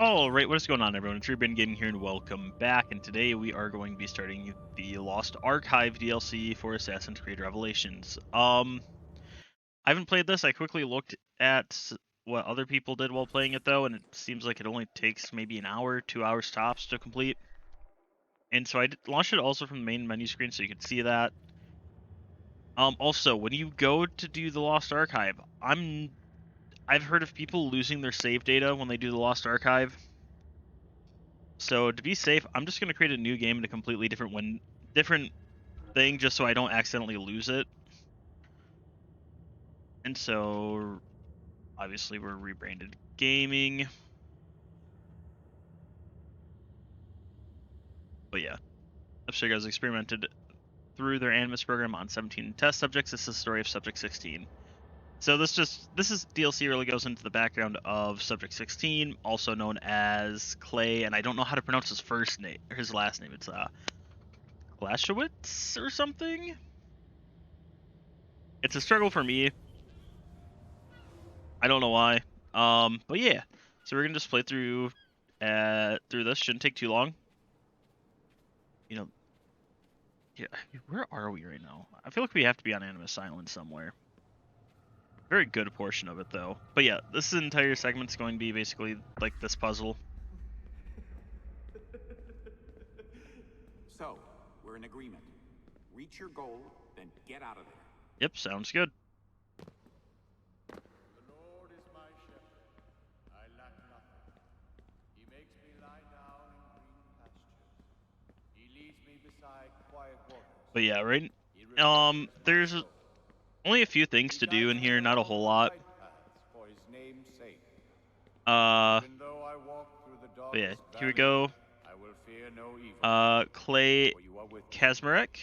Alright, what is going on everyone? It's Ruben Gaming here and welcome back, and today we are going to be starting the Lost Archive DLC for Assassin's Creed Revelations. I haven't played this. I quickly looked at what other people did while playing it though, and it seems like it only takes maybe an hour, 2 hours tops to complete. And so I launched it also from the main menu screen so you can see that. Also, when you go to do the Lost Archive, I've heard of people losing their save data when they do the Lost Archive. So to be safe, I'm just gonna create a new game in a completely different thing, just so I don't accidentally lose it. And so, obviously, we're rebranded gaming. But yeah, Upstairs has experimented through their Animus program on 17 test subjects. This is the story of Subject 16. So this is DLC really goes into the background of Subject 16, also known as Clay, and I don't know how to pronounce his first name or his last name. It's Klashowitz or something. It's a struggle for me. I don't know why. But yeah. So we're gonna just play through this. Shouldn't take too long. You know, yeah. Where are we right now? I feel like we have to be on Animus Island somewhere. Very good portion of it though. But yeah, this entire segment's going to be basically like this puzzle. So, we're in agreement. Reach your goal, then get out of there. Yep, sounds good. The Lord is my shepherd. I lack nothing. He makes me lie down in green pastures. He leads me beside quiet waters. But yeah, right. There's only a few things to do in here, not a whole lot. For his name's sake. But Even though I walk through the yeah, darkest here we valley, go. I will fear no evil. Clay For you are with me. Kaczmarek.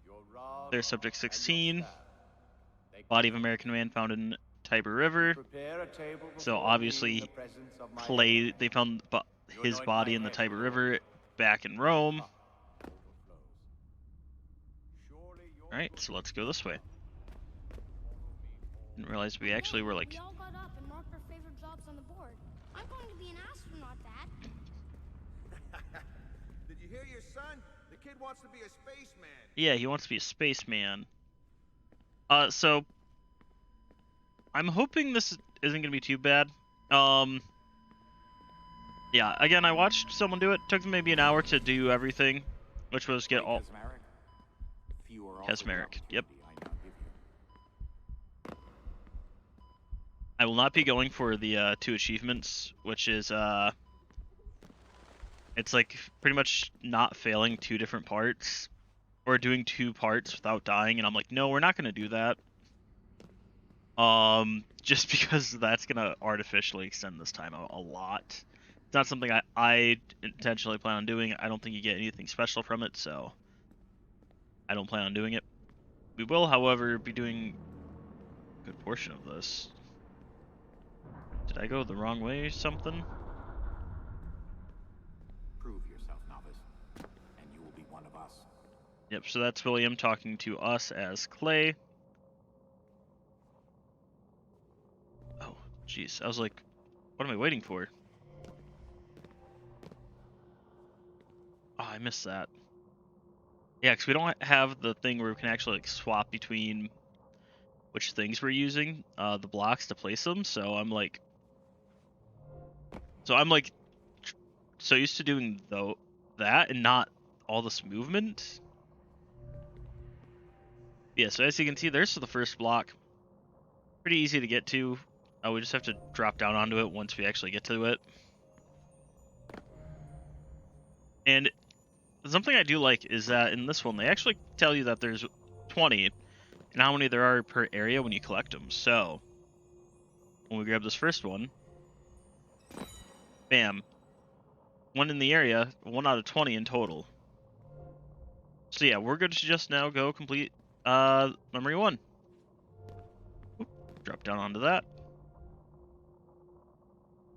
Your rod There's Subject and your 16. staff, they Body of American man found in Tiber River. prepare a table So before me in obviously, the presence of my Clay, enemies. they found You his anoint body my in the head Tiber with River oil. back in Rome. Cup overflows. Surely your Alright, so let's go this way. follow me Didn't realize we actually were like... We all got up and marked our favorite jobs on the board. I'm going to be an astronaut, Dad. Did you hear your son? The kid wants to be a spaceman. Yeah, he wants to be a spaceman. So... I'm hoping this isn't gonna be too bad. Yeah, again, I watched someone do it. Took them maybe an hour to do everything, which was get all... Kaczmarek, yep. I will not be going for the 2 achievements, which is it's like pretty much not failing 2 different parts, or doing 2 parts without dying, and I'm like, no, we're not gonna do that. Just because that's gonna artificially extend this time a lot. It's not something I intentionally plan on doing. I don't think you get anything special from it, so I don't plan on doing it. We will, however, be doing a good portion of this. Did I go the wrong way or something? Prove yourself, novice, and you will be one of us. Yep, so that's William talking to us as Clay. Oh, jeez. I was like, what am I waiting for? Oh, I missed that. Yeah, because we don't have the thing where we can actually like swap between which things we're using, the blocks to place them. So I'm like so used to doing that and not all this movement. Yeah, so as you can see, there's the first block. Pretty easy to get to. We just have to drop down onto it once we actually get to it. And something I do like is that in this one, they actually tell you that there's 20 and how many there are per area when you collect them. So, when we grab this first one, bam, 1 in the area, 1 out of 20 in total. So yeah, we're good to just now go complete memory 1. Oop, drop down onto that.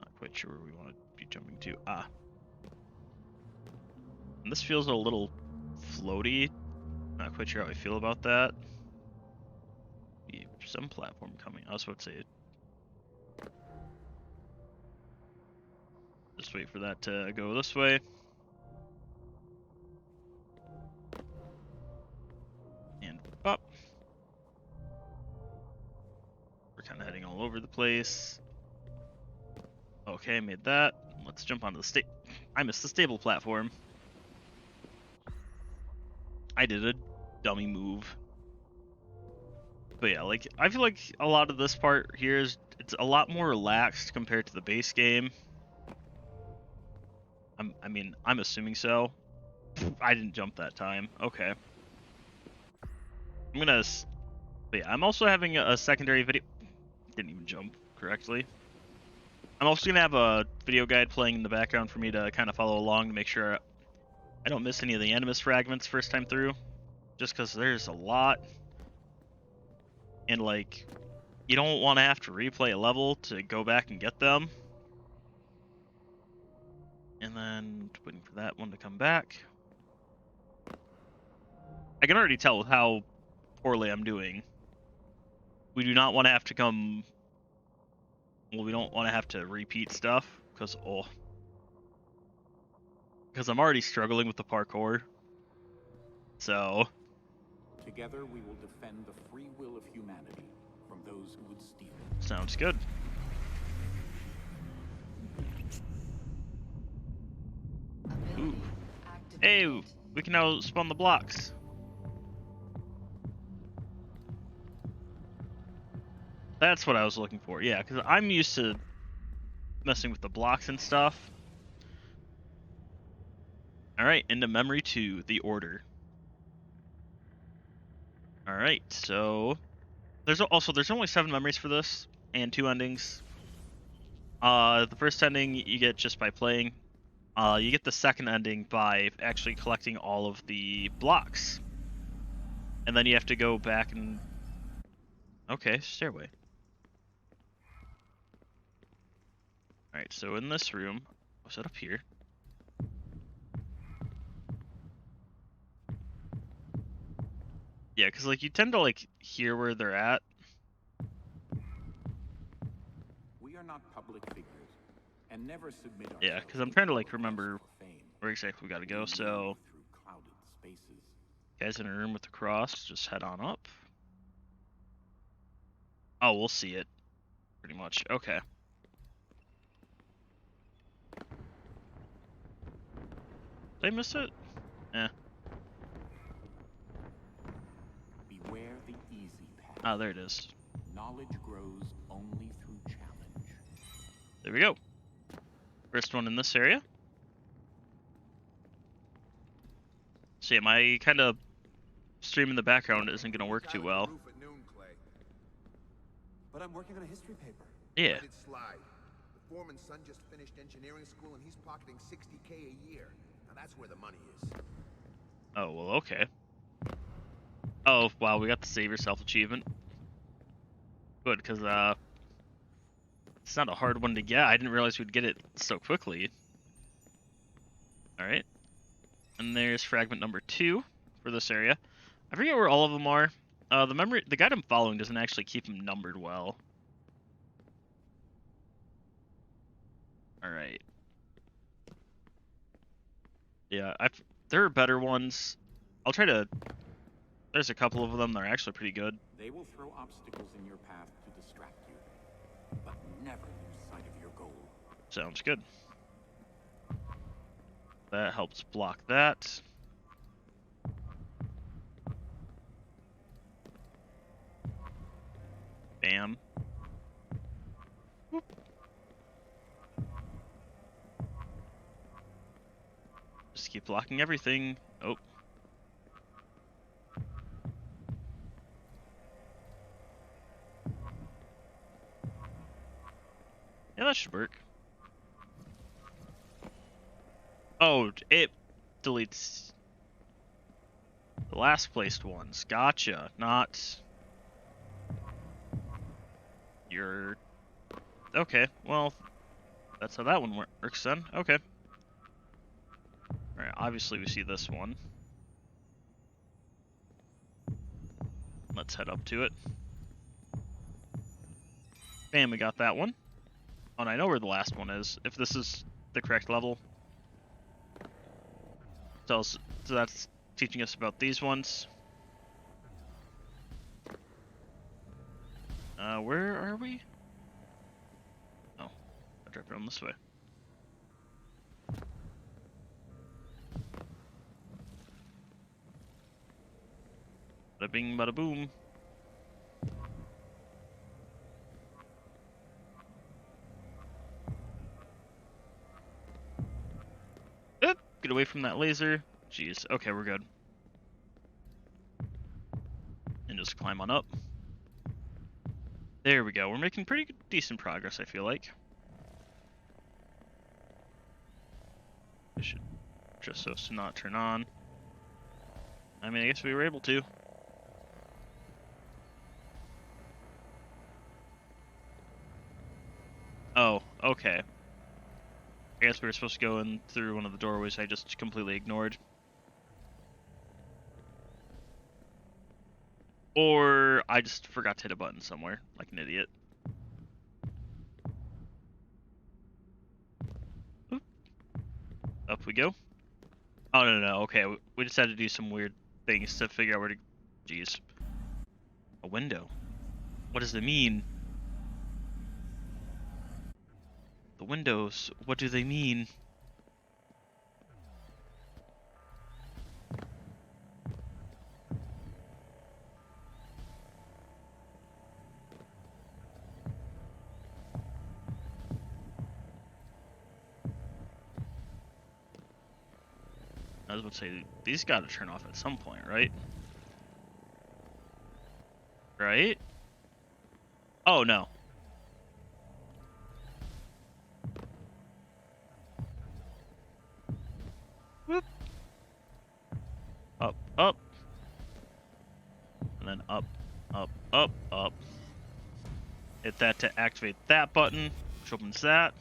Not quite sure where we want to be jumping to. And this feels a little floaty. Not quite sure how I feel about that. Some platform coming. I was about to say Just wait for that to go this way. And up. We're kind of heading all over the place. Okay, made that. Let's jump onto the I missed the stable platform. I did a dummy move. But yeah, like, I feel like a lot of this part here is, it's a lot more relaxed compared to the base game. I mean, I'm assuming so. I didn't jump that time. Okay. I'm gonna, but yeah, I'm also having a secondary video. Didn't even jump correctly. I'm also gonna have a video guide playing in the background for me to kind of follow along to make sure I don't miss any of the animus fragments first time through. Just because there's a lot. And like, you don't want to have to replay a level to go back and get them. And then waiting for that one to come back. I can already tell how poorly I'm doing. We do not want to have to come... Well, we don't want to have to repeat stuff, because I'm already struggling with the parkour. So... Together we will defend the free will of humanity from those who would steal it. Sounds good. Ooh. Hey, we can now spawn the blocks. That's what I was looking for. Yeah, because I'm used to messing with the blocks and stuff. Alright, into memory 2, the order. Alright, so there's only 7 memories for this, and 2 endings. The first ending you get just by playing. You get the second ending by actually collecting all of the blocks. And then you have to go back and... Okay, stairway. Alright, so in this room... Was it up here? Yeah, because like you tend to like hear where they're at. We are not public figures and never submit Yeah, because I'm trying to like remember where exactly we gotta go. So, guys in a room with the cross, just head on up. Oh, we'll see it. Pretty much. Okay. Did I miss it? Eh. Beware the easy path. Ah, there it is. Knowledge grows only through challenge. There we go. First one in this area. See, my kind of stream in the background isn't going to work too well. But I'm working on a history paper. Yeah. Let it slide. The foreman's son just finished engineering school and he's pocketing $60K a year. Now that's where the money is. Oh, well, okay. Oh, wow, we got the Save Yourself achievement. Good, because, it's not a hard one to get. I didn't realize we'd get it so quickly. Alright. And there's fragment number 2 for this area. I forget where all of them are. The guide I'm following doesn't actually keep them numbered well. Alright. Yeah, there are better ones. I'll try to... There's a couple of them that are actually pretty good. They will throw obstacles in your path to distract you, but never lose sight of your goal. Sounds good. That helps block that. Bam. Whoop. Just keep blocking everything. Oh. Yeah, that should work. Oh, it deletes the last placed ones. Gotcha. Not your... Okay, well, that's how that one works then. Okay. Alright, obviously we see this one. Let's head up to it. Bam, we got that one. Oh, and I know where the last one is. If this is the correct level. So that's teaching us about these ones. Where are we? Oh, I dropped around this way. Bada bing, bada boom. Oop, get away from that laser. Jeez, okay, we're good. And just climb on up. There we go. We're making pretty decent progress, I feel like. I should just so as to not turn on. I mean, I guess we were able to. Oh, okay. I guess we were supposed to go in through one of the doorways I just completely ignored. Or I just forgot to hit a button somewhere, like an idiot. Oop. Up we go. Oh, no, okay. We just had to do some weird things to figure out where to... Jeez. A window. What does it mean? The windows, what do they mean? I was about to say, these gotta turn off at some point, right? Right? Oh, no. Whoop. Up, up. And then up, up, up, up. Hit that to activate that button, which opens that.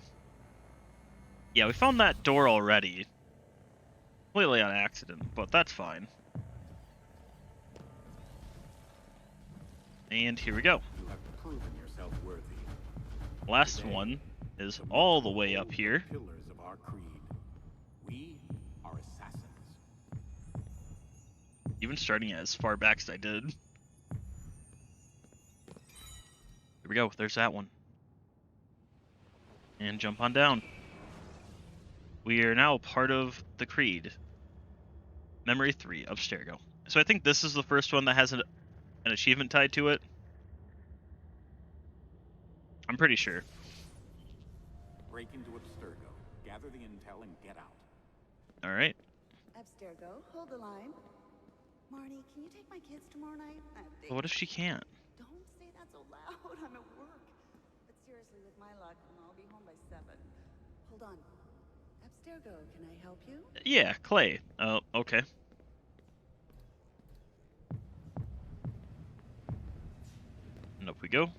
Yeah, we found that door already. Completely on accident, but that's fine. And here we go. You have proven yourself worthy. Last Today, one is the most all the way up bold here. Pillars of our creed. We are assassins. Even starting as far back as I did. Here we go, there's that one. And jump on down. We are now part of the Creed. Memory 3, Abstergo. So I think this is the first one that has an achievement tied to it. I'm pretty sure. Break into Abstergo, gather the intel, and get out. Alright. Abstergo, hold the line. Marnie, can you take my kids tomorrow night? But what if she can't? Don't say that so loud. I'm at work. But seriously, with my luck, I'll be home by 7. Hold on. Abstergo, can I help you? Yeah, Clay. Oh, okay. And up we go.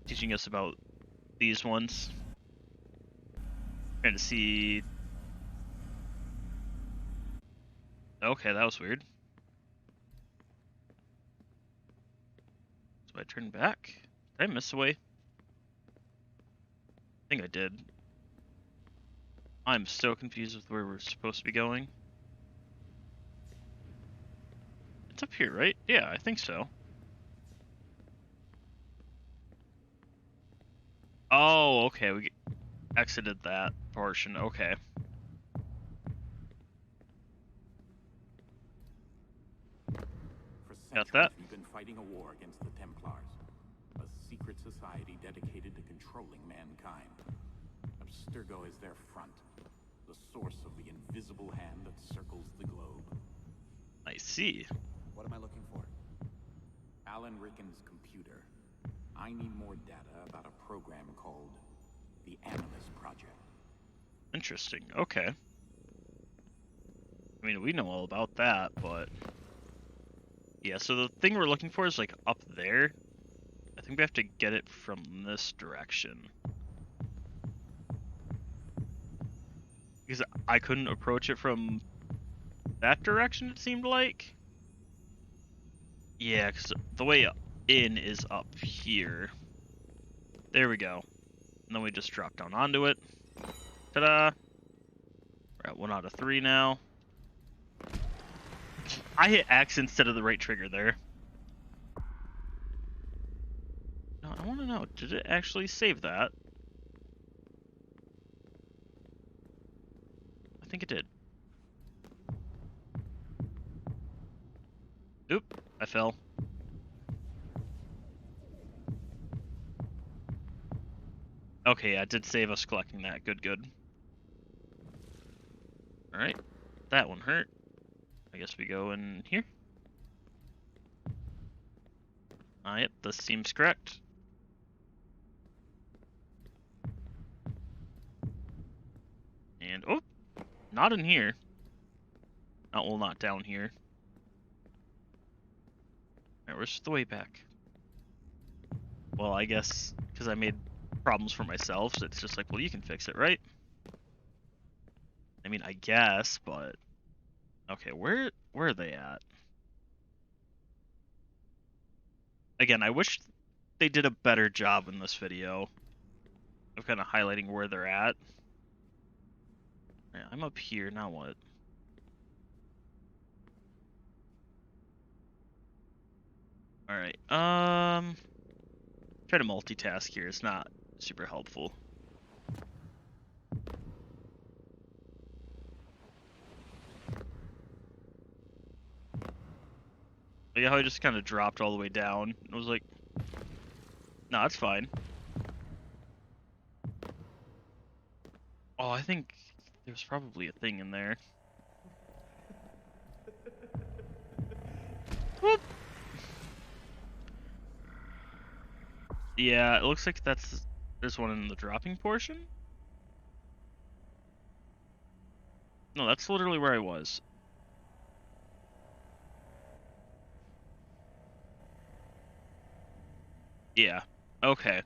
Teaching us about these ones. Trying to see... Okay, that was weird. So I turned back? Did I miss a way? I think I did. I'm so confused with where we're supposed to be going. It's up here, right? Yeah, I think so. Oh, okay, we exited that portion, okay. For Got centuries, that. we've been fighting a war against the Templars, a secret society dedicated to controlling mankind. Abstergo is their front, the source of the invisible hand that circles the globe. I see. What am I looking for? Alan Ricken's computer. I need more data about a program called the Animus Project. Interesting, okay. I mean, we know all about that, but... Yeah, so the thing we're looking for is, like, up there. I think we have to get it from this direction. Because I couldn't approach it from that direction, it seemed like. Yeah, because the way in is up here. There we go. And then we just drop down onto it. Ta-da! We're at 1 out of 3 now. I hit X instead of the right trigger there. No, I want to know, did it actually save that? I think it did. Oop, I fell. Okay, yeah, it did save us collecting that. Good, good. Alright, that one hurt. I guess we go in here. Yep, this seems correct. And, oh, not in here. Oh, well, not down here. Alright, where's the way back? Well, I guess, because I made problems for myself, so it's just like, well, you can fix it, right? I mean, I guess, but... Okay, where are they at? Again, I wish they did a better job in this video of kind of highlighting where they're at. Yeah, I'm up here, now what? Alright, try to multitask here, it's not super helpful. But yeah, how I just kind of dropped all the way down. It was like, no, that's fine. Oh, I think there's probably a thing in there. Whoop. Yeah, it looks like there's one in the dropping portion. No, that's literally where I was. Yeah. Okay.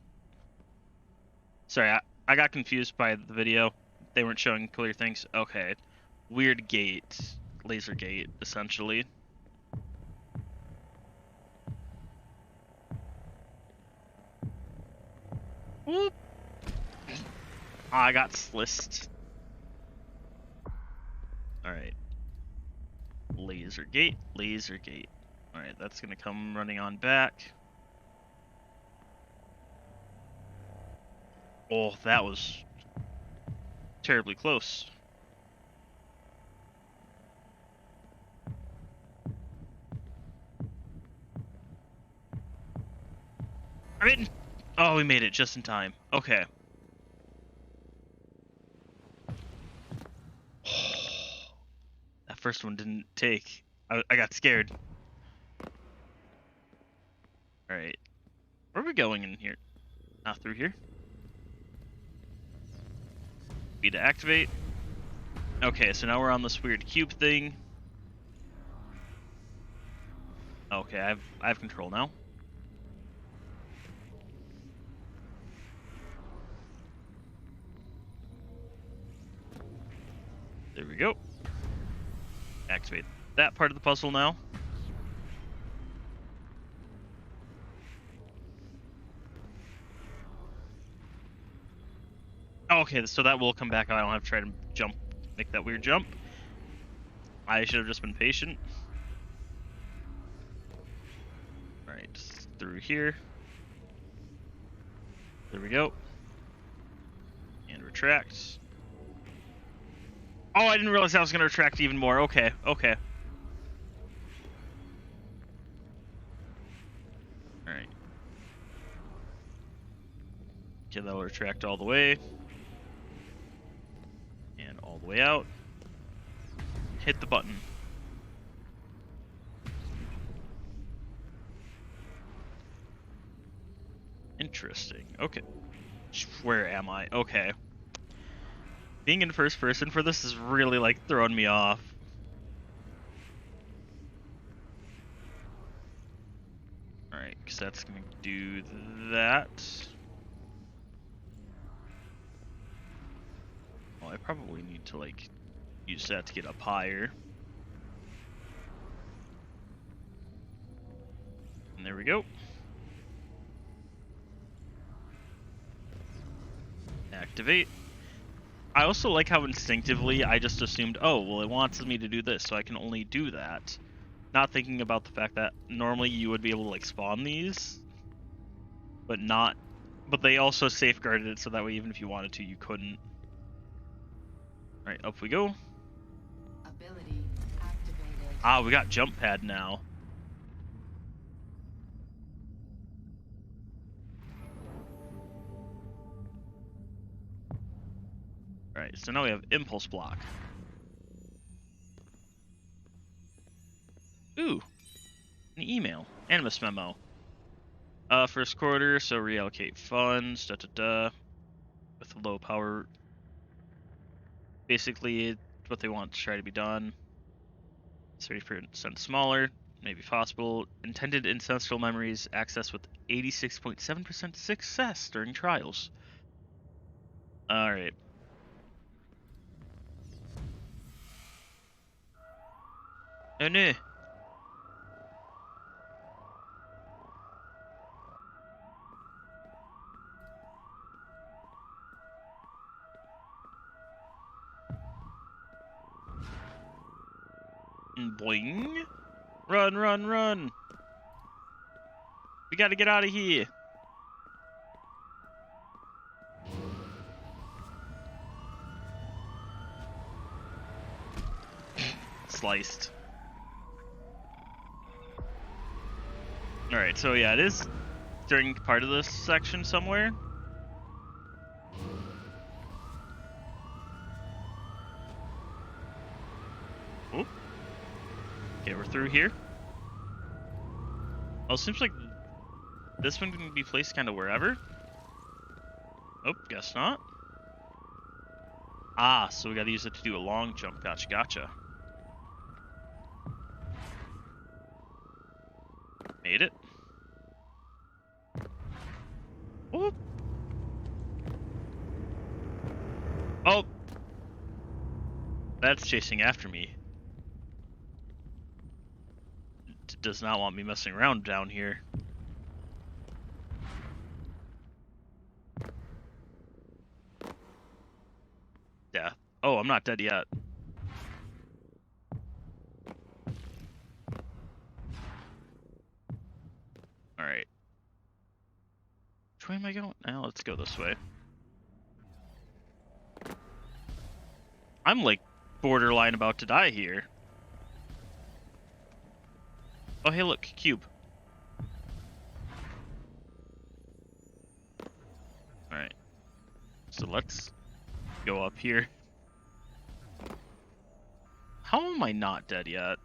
Sorry, I got confused by the video. They weren't showing clear things. Okay. Weird gate. Laser gate, essentially. Whoop. I got sliced. Alright. Laser gate, laser gate. Alright, that's gonna come running on back. Oh, that was terribly close. I'm in! Oh, we made it just in time. Okay. That first one didn't take. I got scared. Alright. Where are we going in here? Not through here. B to activate. Okay, so now we're on this weird cube thing. Okay, I have control now. There we go. Activate that part of the puzzle now. Okay, so that will come back. I don't have to try to jump, make that weird jump. I should have just been patient. Alright, through here. There we go. And retract. Oh, I didn't realize I was going to retract even more. Okay, okay. Alright. Okay, that'll retract all the way. And all the way out. Hit the button. Interesting. Okay. Where am I? Okay. Being in first person for this is really, like, throwing me off. Alright, because that's going to do that. Well, I probably need to, like, use that to get up higher. And there we go. activate. I also like how instinctively I just assumed, oh, well, it wants me to do this, so I can only do that. Not thinking about the fact that normally you would be able to like spawn these, but they also safeguarded it so that way even if you wanted to, you couldn't. All right, up we go. Ability activated. Ah, we got jump pad now. All right, so now we have impulse block. Ooh, an email, animus memo. First quarter, so reallocate funds, with low power. Basically, what they want to try to be done. 30% smaller, maybe possible. Intended ancestral memories accessed with 86.7% success during trials. Alright. Oh no. Boing. Run, run, run. We gotta get out of here. Sliced. Alright, so yeah, it is during part of this section somewhere. Oh. Okay, we're through here. Oh, it seems like this one can be placed kind of wherever. Oh, guess not. Ah, so we gotta use it to do a long jump. Gotcha, gotcha. Made it. Whoop. Oh! That's chasing after me. It does not want me messing around down here. Yeah. Oh, I'm not dead yet. Alright. Which way am I going? Now let's go this way. I'm like borderline about to die here. Oh, hey, look, cube. Alright. So let's go up here. How am I not dead yet?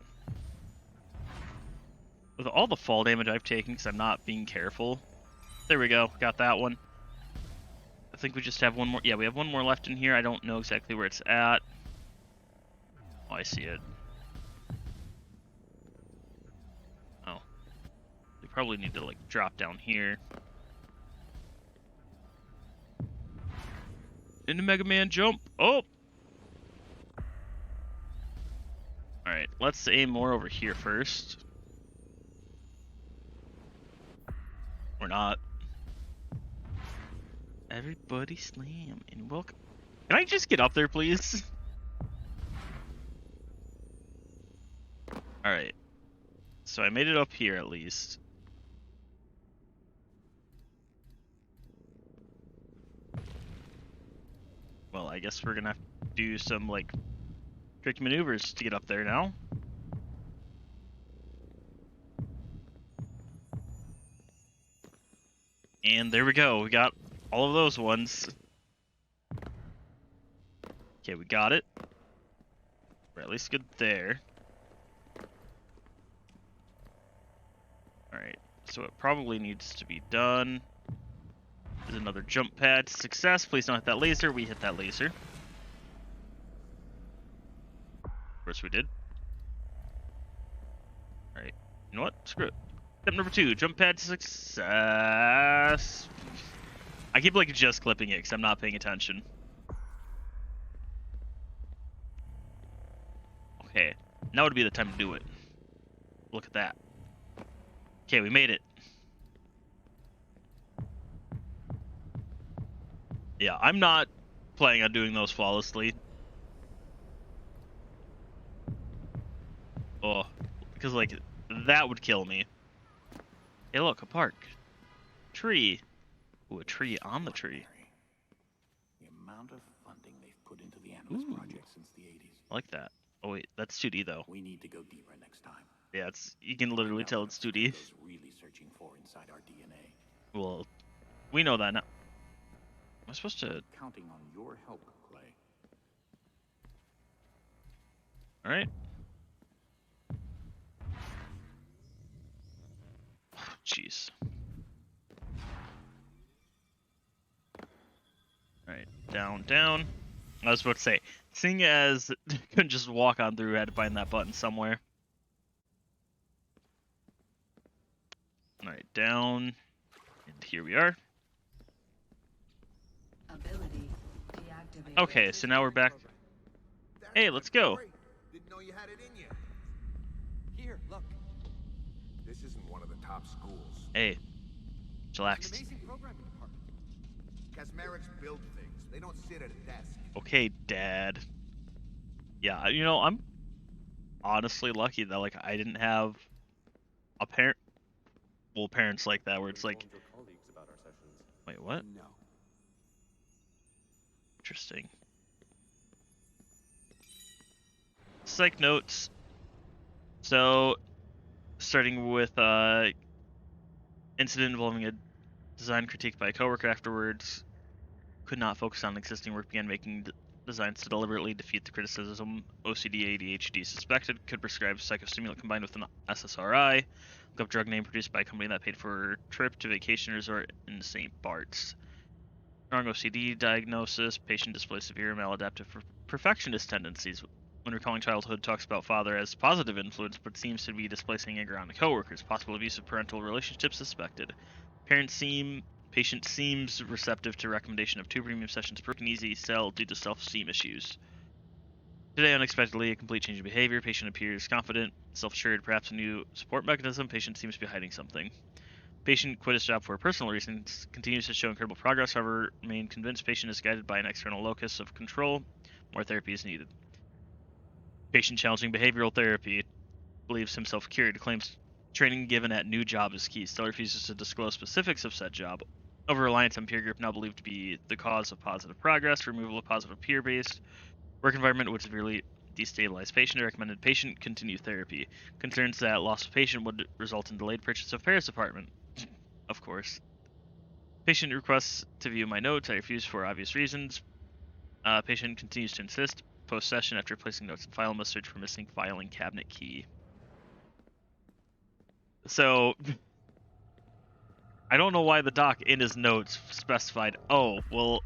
With all the fall damage I've taken because I'm not being careful. There we go. Got that one. I think we just have one more. Yeah, we have one more left in here. I don't know exactly where it's at. Oh, I see it. Oh. We probably need to, like, drop down here. Into Mega Man jump. Oh! Alright, let's aim more over here first. Or not. Everybody slam and welcome. Can I just get up there, please? Alright. So I made it up here at least. Well, I guess we're gonna have to do some, like, trick maneuvers to get up there now. And there we go. We got all of those ones. Okay, we got it. We're at least good there. Alright, so it probably needs to be done. There's another jump pad. Success. Please don't hit that laser. We hit that laser. Of course we did. Alright, you know what? Screw it. Step number 2, jump pad success. I keep like just clipping it because I'm not paying attention. Okay, now would be the time to do it. Look at that. Okay, we made it. Yeah, I'm not planning on doing those flawlessly. Oh, because like that would kill me. Hey, look, a park, tree. Ooh, a tree on the tree. The amount of funding they've put into the Animus Ooh. project since the 80s. I like that. Oh wait, that's 2D though. We need to go deeper next time. Yeah, it's you can literally Find out tell what it's 2D. Abstergo's really searching for inside our DNA. Well, we know that now. Am I supposed to? Counting on your help, Clay. All right. Jeez. Alright, down, down. I was about to say, seeing as couldn't just walk on through, I had to find that button somewhere. Alright, down. And here we are. Ability deactivated. Okay, so now we're back. That's Hey, my let's go. boy. Didn't know you had it in you. Here, look. This isn't one of the top schools. Hey, It's an relax. amazing programming department. Kaczmarek's build things. They don't sit at a desk. Okay, Dad. Yeah, you know, I'm honestly lucky that like I didn't have a parent, well, parents like that where it's like, wait, what? No. Interesting. Psych notes. So, starting with incident involving a design critique by a coworker afterwards. Could not focus on existing work, began making designs to deliberately defeat the criticism. OCD, ADHD suspected. Could prescribe psychostimulant combined with an SSRI. Look up drug name produced by a company that paid for a trip to vacation resort in St. Bart's. Strong OCD diagnosis. Patient displays severe maladaptive perfectionist tendencies. When recalling childhood, talks about father as positive influence, but seems to be displacing anger on the coworkers. Possible abuse of parental relationships suspected. Patient seems receptive to recommendation of 2 premium sessions per easy sell due to self-esteem issues. Today, unexpectedly, a complete change in behavior. Patient appears confident, self-assured, perhaps a new support mechanism. Patient seems to be hiding something. Patient quit his job for personal reasons, continues to show incredible progress, however, remain convinced patient is guided by an external locus of control. More therapy is needed. Patient challenging behavioral therapy, believes himself cured, claims training given at new job is key, still refuses to disclose specifics of said job. Over-reliance on peer group now believed to be the cause of positive progress. Removal of positive peer-based work environment would severely destabilize patient. Recommended patient continue therapy. Concerns that loss of patient would result in delayed purchase of Paris apartment. Of course. Patient requests to view my notes. I refuse for obvious reasons. Patient continues to insist. Post-session, after placing notes in file, must search for missing filing cabinet key. So, I don't know why the doc in his notes specified, oh, well,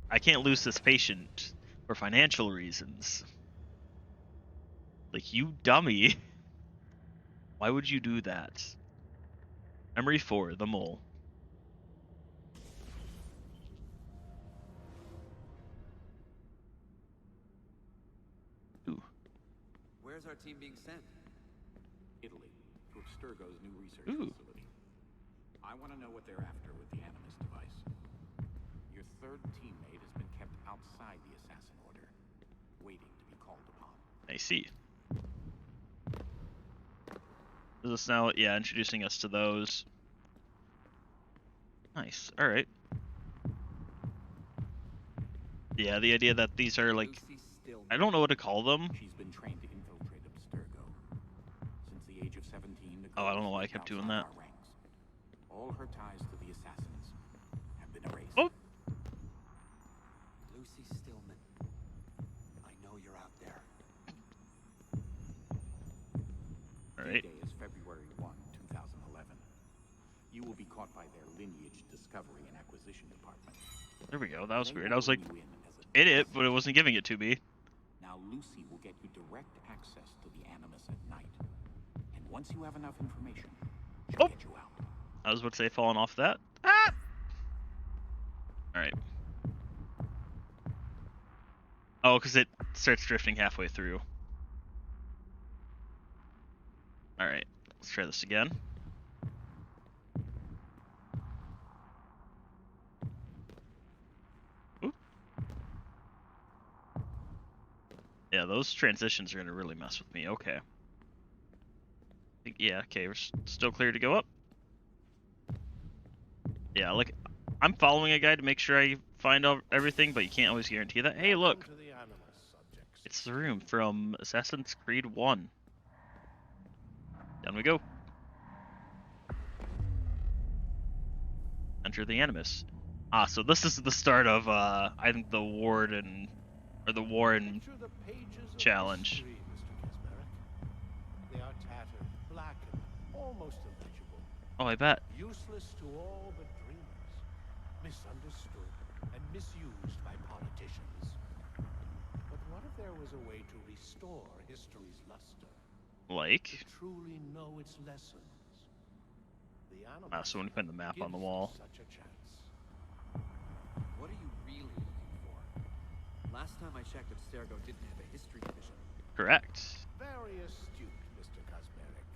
I can't lose this patient for financial reasons. Like, you dummy. Why would you do that? Memory 4, the mole. Ooh. Where's our team being sent? Italy, to Abstergo's new research Ooh. facility. I want to know what they're after with the Animus device. Your third teammate has been kept outside the assassin order, waiting to be called upon. I see. Is this now, yeah, introducing us to those. Nice, alright. Yeah, the idea that these are like, Lucy Stillman. I don't know what to call them. She's been trained to infiltrate Abstergo. Since the age of 17, the Oh, I don't know girl why I has kept lived doing that. outside our ranks. All her ties to the assassins have been erased. Oh! Lucy Stillman. I know you're out there. Alright. D-Day is February 1, 2011. You will be caught by their lineage discovery and acquisition department. There we go, that was They weird. will I was like, bring you in as a in it, test but it wasn't giving it to me. Now Lucy will get you direct access to the Animus at night. And once you have enough information, she'll Oh! get you out. I was about to say falling off that. Ah! Alright. Oh, because it starts drifting halfway through. Alright, let's try this again. Oop. Yeah, those transitions are gonna really mess with me. Okay. Yeah, okay, we're still clear to go up. Yeah, like, I'm following a guide to make sure I find out everything, but you can't always guarantee that. Hey, look! Welcome to the Animus, subjects. It's the room from Assassin's Creed 1. Down we go. Enter the Animus. Ah, so this is the start of, I think the Warden, or the Warren Picture the pages of challenge. history, Mr. Kaczmarek. They are tattered, blackened, almost illegible. Oh, I bet. Useless to all but dreamers. Misunderstood and misused by politicians. But what if there was a way to restore history's luster? Like? To truly know its lessons. The Animus Ah, so when you find the map on the gives wall. us such a chance. What are you really looking for? Last time I checked, Abstergo didn't have a history division. Correct. Very astute, Mr. Kaczmarek.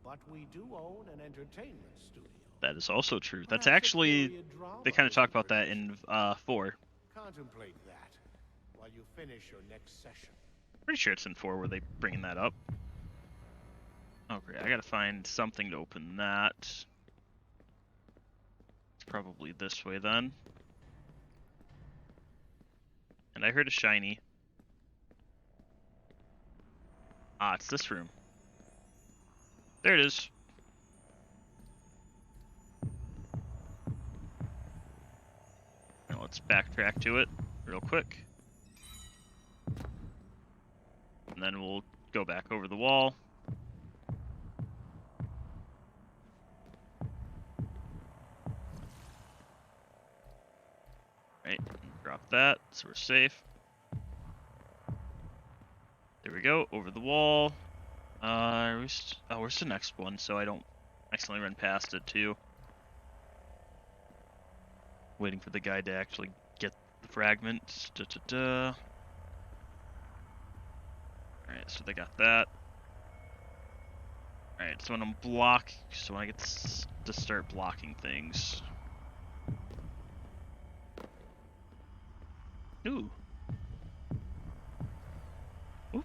But we do own an entertainment studio. That is also true. That's Perhaps a actually, period drama they kind of was talk in about that production. in 4. Contemplate that while you finish your next session. Pretty sure it's in 4 where they bring that up. Okay, I gotta find something to open that. It's probably this way then. And I heard a shiny. Ah, it's this room. There it is. Now let's backtrack to it real quick. And then we'll go back over the wall. Right, drop that, so we're safe. There we go, over the wall. Where's the next one, so I don't accidentally run past it too. Waiting for the guy to actually get the fragments. Alright, so they got that. Alright, so when I'm so when I get to start blocking things. Ooh. Ooh.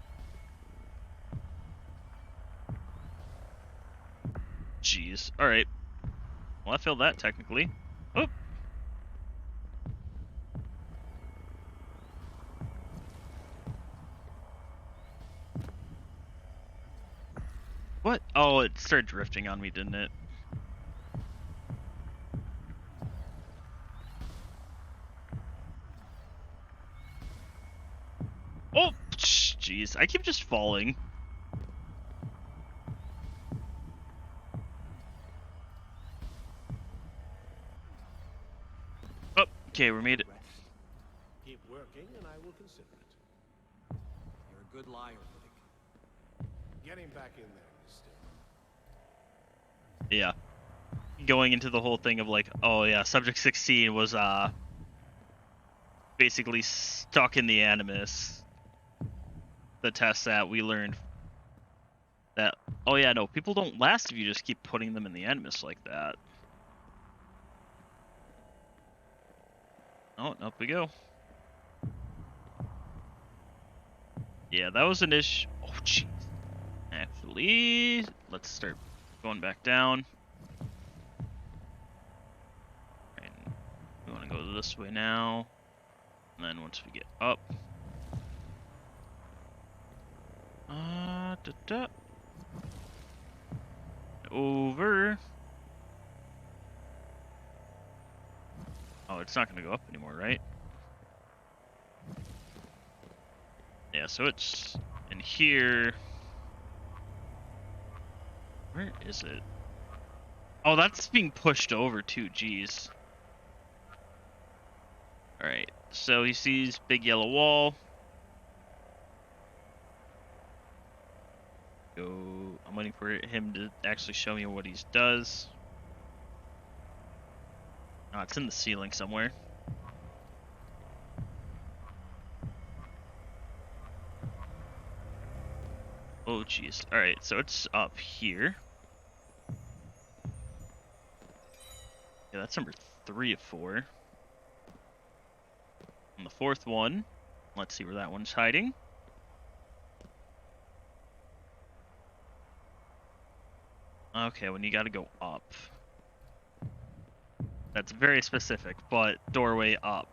Jeez. Alright. Well, I failed that technically. Oh. What? Oh, it started drifting on me, didn't it? Oh, jeez. I keep just falling. Oh, okay, we made it. Keep working and I will consider it. You're a good liar, Vic. Getting back in there is still. Yeah. Going into the whole thing of like, oh yeah, Subject 16 was basically stuck in the Animus. The test that we learned that, oh yeah, no, people don't last if you just keep putting them in the Animus like that. Oh, up we go. Yeah, that was an issue. Oh, jeez. Actually, let's start going back down. And we want to go this way now. And then once we get up. Over. Oh, it's not going to go up anymore, right? Yeah, so it's in here. Where is it? Oh, that's being pushed over too, jeez. Alright, so he sees big yellow wall. I'm waiting for him to actually show me what he does. Oh, it's in the ceiling somewhere. Oh, jeez. Alright, so it's up here. Yeah, that's number 3 of 4. And the 4th one, let's see where that one's hiding. Okay, when you gotta go up. That's very specific, but doorway up.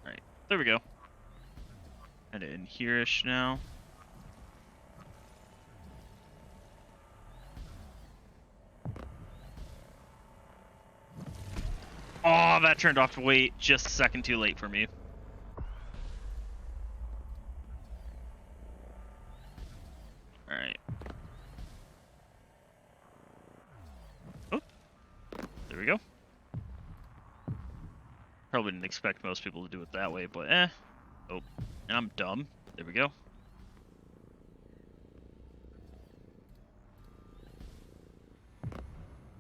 Alright, there we go. And in here-ish now. Oh, that turned off way just a second too late for me. Alright. Oh, there we go. Probably didn't expect most people to do it that way, but eh. Oh, and I'm dumb. There we go.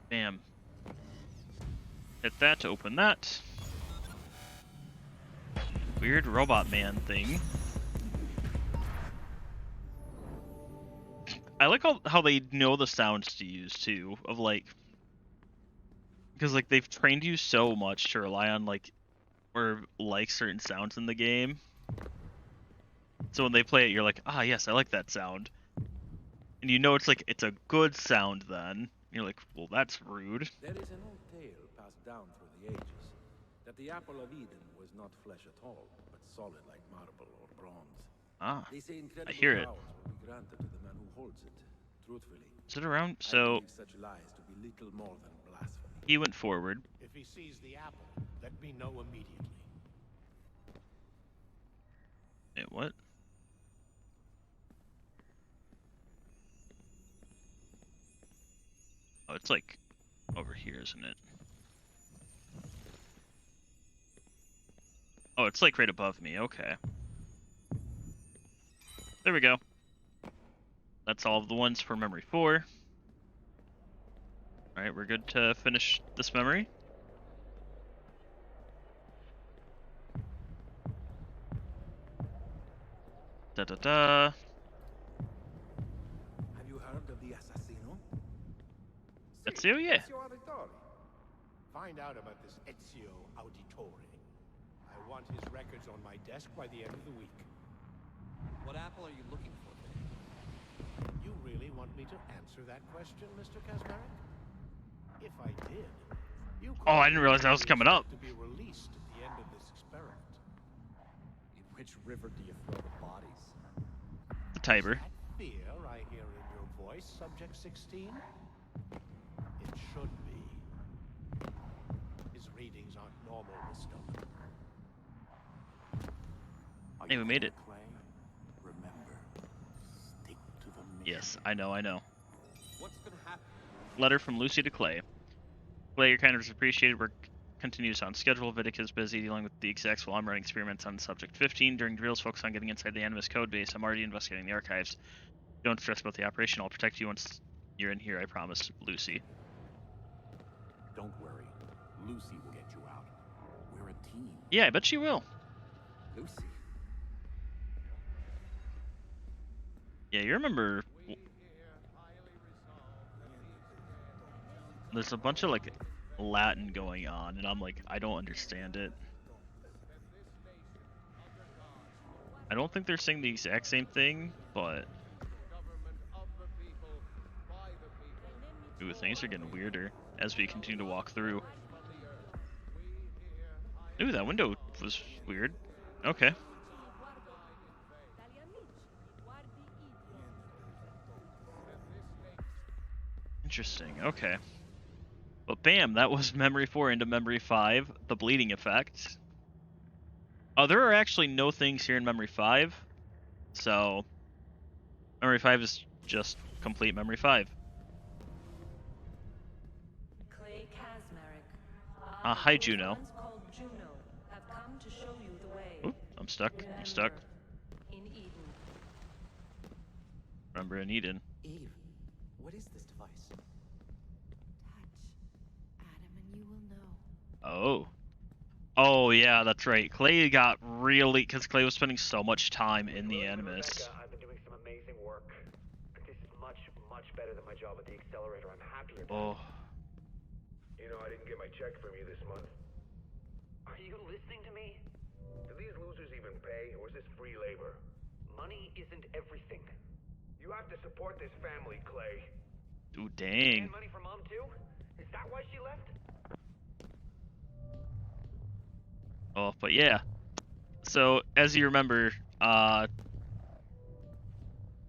Bam. Hit that to open that. Weird robot man thing. I like how they know the sounds to use too, of like, because like they've trained you so much to rely on like, or like certain sounds in the game. So when they play it, you're like, ah, yes, I like that sound. And you know it's like, it's a good sound then. You're like, well, that's rude. There is an old tale passed down through the ages, that the apple of Eden was not flesh at all, but solid like marble or bronze. Ah, They say incredible I hear it. powers will be granted to the man who holds it. Truthfully, Is it around? I So believe such lies to be little more than blasphemy. he went forward. If he sees the apple, let me know immediately. Wait, what? Oh, it's like over here, isn't it? Oh, it's like right above me. Okay. There we go. That's all of the ones for memory 4. Alright, we're good to finish this memory. Da-da-da. Have you heard of the assassino? Ezio, yeah. Ezio Auditore. Find out about this Ezio Auditore. I want his records on my desk by the end of the week. What apple are you looking for? You really want me to answer that question, Mr. Kaczmarek? If I did, you Oh, I didn't realize that was coming up. to be released at the end of this experiment. In which river do you throw the bodies? The Tiber. That fear I hear in your voice, Subject 16? It should be. His readings aren't normal, wisdom. Hey, we made it. Clay, remember, stick to the mission. Yes, I know, I know. What's gonna happen? Letter from Lucy to Clay. Clay, your kindness is appreciated. Work continues on schedule. Vidic is busy dealing with the execs while I'm running experiments on Subject 15. During drills, focus on getting inside the Animus code base. I'm already investigating the archives. Don't stress about the operation. I'll protect you once you're in here, I promise. Lucy. Don't worry. Lucy will get you out. We're a team. Yeah, I bet she will. Lucy. Yeah, you remember... There's a bunch of, like, Latin going on, and I'm like, I don't understand it. I don't think they're saying the exact same thing, but... Ooh, things are getting weirder as we continue to walk through. Ooh, that window was weird. Okay. Interesting, okay. But bam, that was memory 4 into memory 5, the bleeding effect. Oh, there are actually no things here in memory 5. So, memory 5 is just complete memory 5. Clay Kaczmarek. Hi, Juno. Ones called Juno have come to show you the way. Oop, I'm stuck. I'm stuck. In Eden. Remember in Eden. Eve, what is this device? Touch. Adam, and you will know. Oh. Oh, yeah, that's right. Clay got really... Because Clay was spending so much time in the Animus. Rebecca, I've been doing some amazing work. This is much, much better than my job at the accelerator. I'm happier. Oh. You know, I didn't get my check from you this month. Are you listening to me? Do these losers even pay, or is this free labor? Money isn't everything. You have to support this family, Clay. Ooh, dang. And money from Mom too? Is that why she left? Oh, but yeah. So, as you remember,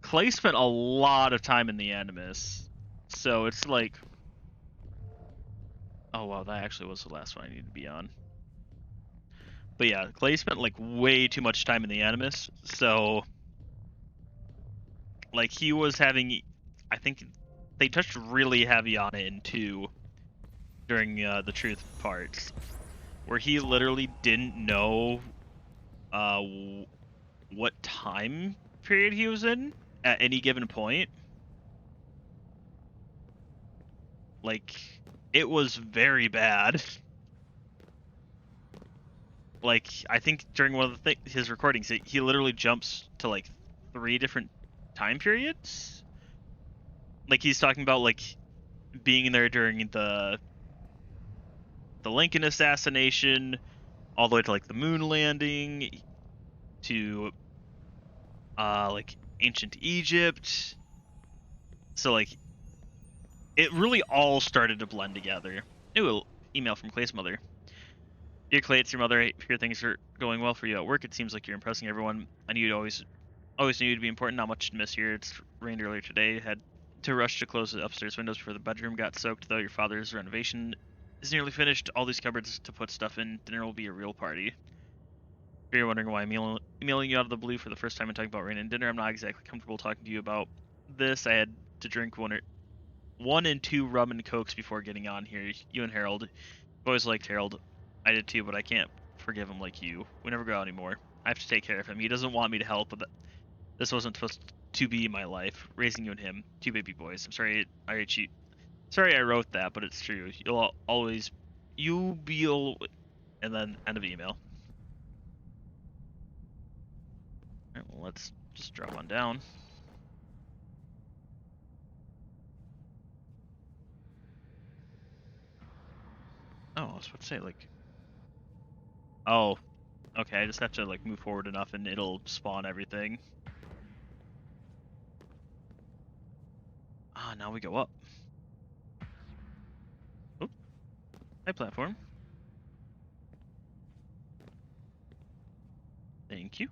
Clay spent a lot of time in the Animus. So it's like... Oh, wow, that actually was the last one I needed to be on. But yeah, Clay spent, like, way too much time in the Animus. So, like, he was having... I think they touched really heavy on it in 2 during the truth parts. Where he literally didn't know what time period he was in at any given point. Like, it was very bad. Like, I think during one of his recordings, he literally jumps to like 3 different time periods. Like, he's talking about like being there during the Lincoln assassination, all the way to like the moon landing, to like ancient Egypt. So like, it really all started to blend together. Ooh, email from Clay's mother. Dear Clay, it's your mother. I hear things are going well for you at work. It seems like you're impressing everyone. I knew you'd always knew you'd be important. Not much to miss here. It's rained earlier today. Had to rush to close the upstairs windows before the bedroom got soaked, though your father's renovation is nearly finished. All these cupboards to put stuff in. Dinner will be a real party. If you're wondering why I'm emailing you out of the blue for the first time and talking about rain and dinner, I'm not exactly comfortable talking to you about this. I had to drink one and 2 rum and cokes before getting on here. You and Harold. I've always liked Harold. I did too, but I can't forgive him like you. We never go out anymore. I have to take care of him. He doesn't want me to help, but this wasn't supposed to be my life. Raising you and him, 2 baby boys. I'm sorry Sorry I wrote that, but it's true. You'll always... You be... And then end of email. Alright, well, let's just drop on down. Oh, I was about to say, like... Oh, okay, I just have to, like, move forward enough and it'll spawn everything. Ah, now we go up. Oh, hi, platform. Thank you.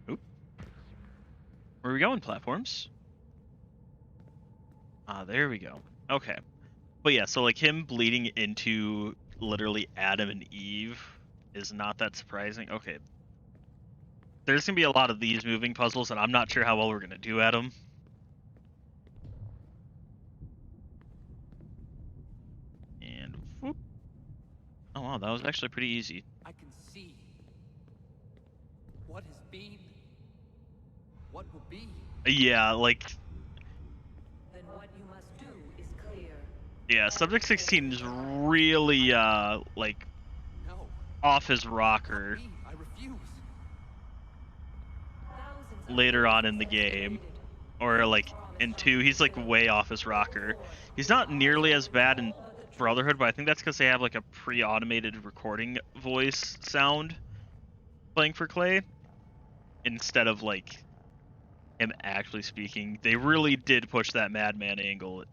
Oop. Where are we going, platforms? Ah, there we go. Okay. But yeah, so like him bleeding into literally Adam and Eve is not that surprising. Okay. There's going to be a lot of these moving puzzles, and I'm not sure how well we're going to do at them. And whoop. Oh wow, that was actually pretty easy. I can see what has been, what will be. Yeah, like... Then what you must do is clear. Yeah, Subject 16 is really, like, No. off his rocker Not me. I refuse. Thousands of later on lives in the game. separated. Or, like, in 2, he's, like, way off his rocker. He's not nearly as bad in Brotherhood, but I think that's because they have, like, a pre-automated recording voice sound playing for Clay, instead of, like, him actually speaking. They really did push that Madman angle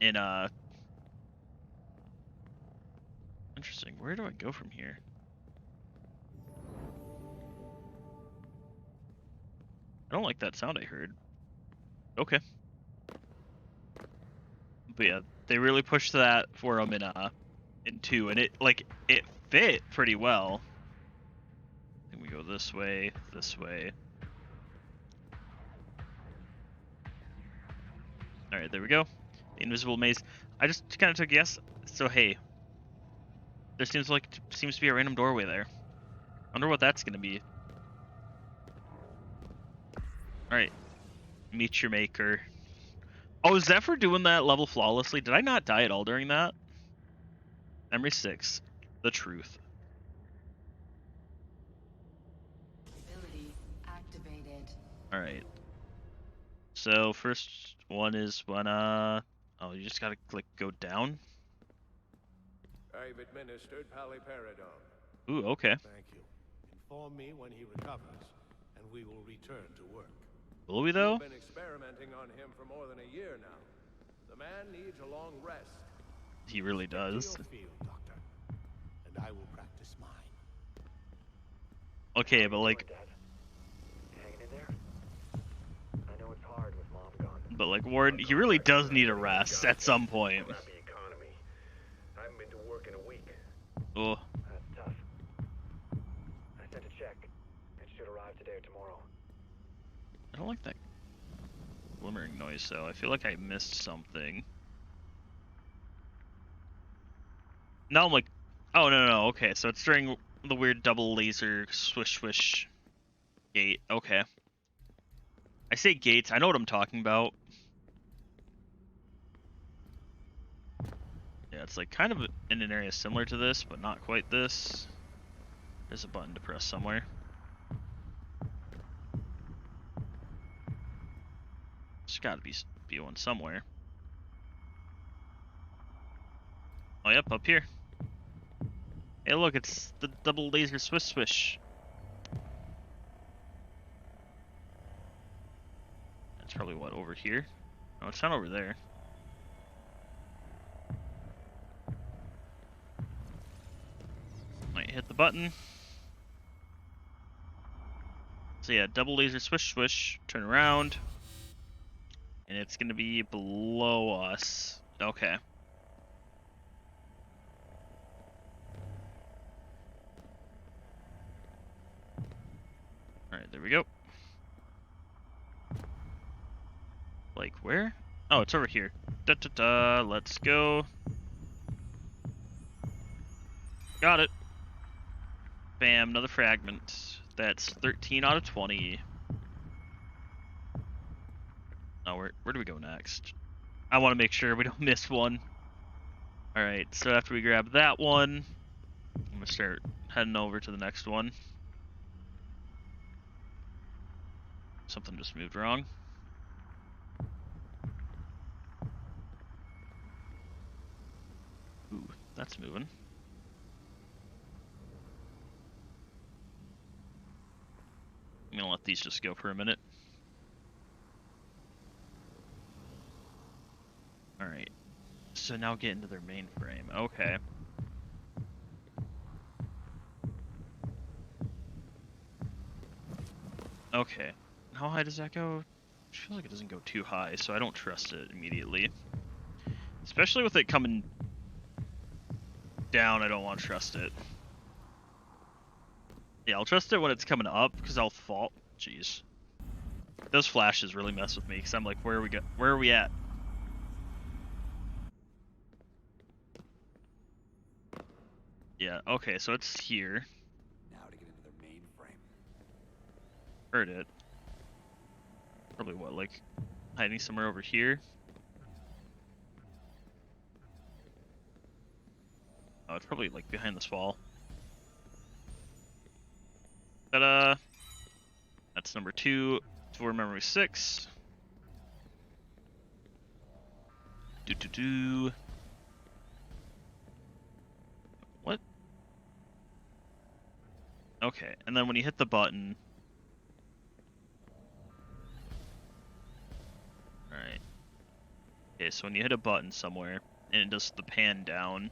in, Interesting. Where do I go from here? I don't like that sound I heard. Okay. But yeah, they really pushed that for him in 2, and it fit pretty well. I think we go this way. All right, there we go. The invisible maze. I just kind of took a guess. So hey, there seems to be a random doorway there. I wonder what that's gonna be. All right, meet your maker. Oh, is that for doing that level flawlessly? Did I not die at all during that? Memory 6, the truth. Ability activated. All right. So first one is when oh, you just gotta go down. I've administered paliperidone. Ooh, okay. Thank you. Inform me when he recovers, and we will return to work. Will we though? You've been experimenting on him for more than a year now. The man needs a long rest. He really Stick does. to your field, Doctor, and I will practice mine. Okay, but like, Dad? Hanging in there? I know it's hard with Mom gone. Warren, he really does need a rest at some point. Crappy economy. I haven't been to work in a week. Oh, That's tough. I sent a check. It should arrive today or tomorrow. I don't like that glimmering noise though. I feel like I missed something. Now I'm like, oh no, okay, so it's during the weird double laser swish swish gate. Okay. I say gates, I know what I'm talking about. Yeah, it's like kind of in an area similar to this, but not quite this. There's a button to press somewhere. There's gotta be one somewhere. Oh yep, up here. Hey look, it's the double laser swish swish. That's probably what, over here? No, it's not over there. Might hit the button. So yeah, double laser swish swish, turn around. And it's gonna be below us. Okay. Alright, there we go. Like where? Oh, it's over here. Da da da, let's go. Got it. Bam, another fragment. That's 13 out of 20. Oh, where do we go next? I want to make sure we don't miss one. Alright, so after we grab that one, I'm gonna start heading over to the next one. Something just moved wrong. Ooh, that's moving. I'm gonna let these just go for a minute. Alright. So now get into their mainframe. Okay. Okay. How high does that go? I feel like it doesn't go too high, so I don't trust it immediately. Especially with it coming down, I don't want to trust it. Yeah, I'll trust it when it's coming up, because I'll fall. Jeez. Those flashes really mess with me, because I'm like, where are we at? Yeah, okay, so it's here. Now to get into their mainframe. Heard it. Probably what, like, hiding somewhere over here? Oh, it's probably, like, behind this wall. Ta-da! That's number 2. For memory 6. Do-do-do. What? Okay, and then when you hit the button... Alright. Okay, so when you hit a button somewhere, and it does the pan down...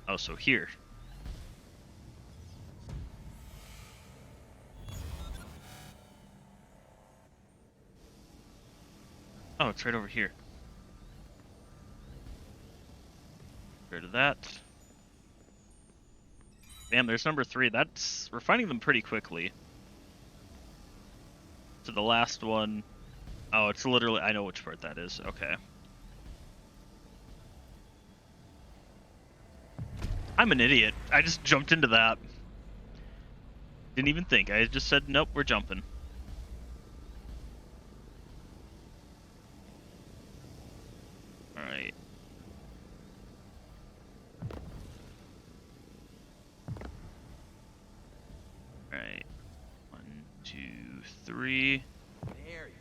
Oh, so here. Oh, it's right over here. Rid of that. Damn, there's number 3. We're finding them pretty quickly. So the last one... Oh, it's literally... I know which part that is. Okay. I'm an idiot. I just jumped into that. Didn't even think. I just said, nope, we're jumping. Alright. Alright. 1, 2, 3. There you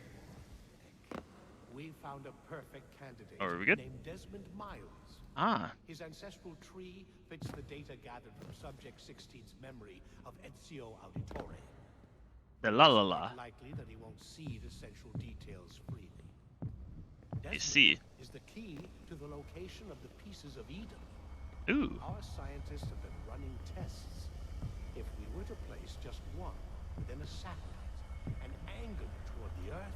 go. We found a perfect candidate Oh, are we good? named Desmond Miles. Ah. His ancestral tree fits the data gathered from Subject 16's memory of Ezio Auditore. La la It's la. quite likely that he won't see the central details freely. I see. Is the key to the location of the pieces of Eden. Ooh. Our scientists have been running tests. If we were to place just one within a satellite and angle it toward the Earth,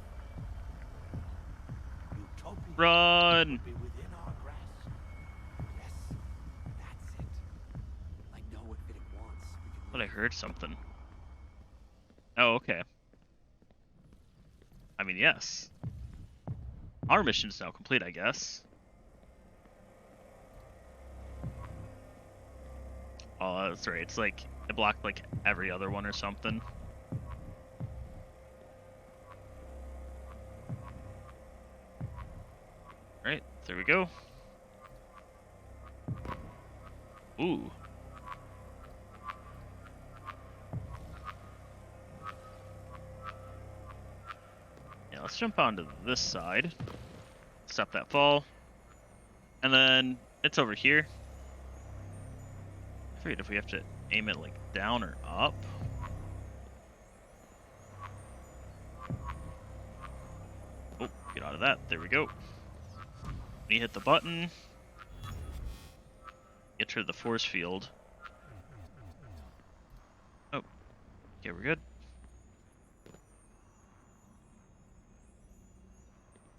Utopia Run! would be within our grasp. Yes, that's it. I know if it wants, we can But I leave. heard something. Oh, okay. I mean, yes. Our mission's now complete, I guess. Oh, that's right. It's like it blocked like every other one or something. Right, there we go. Ooh. Yeah, let's jump onto this side. Stop that fall. And then it's over here. I forget if we have to aim it like down or up. Oh, get out of that. There we go. When you hit the button, get to the force field. Oh, okay, we're good.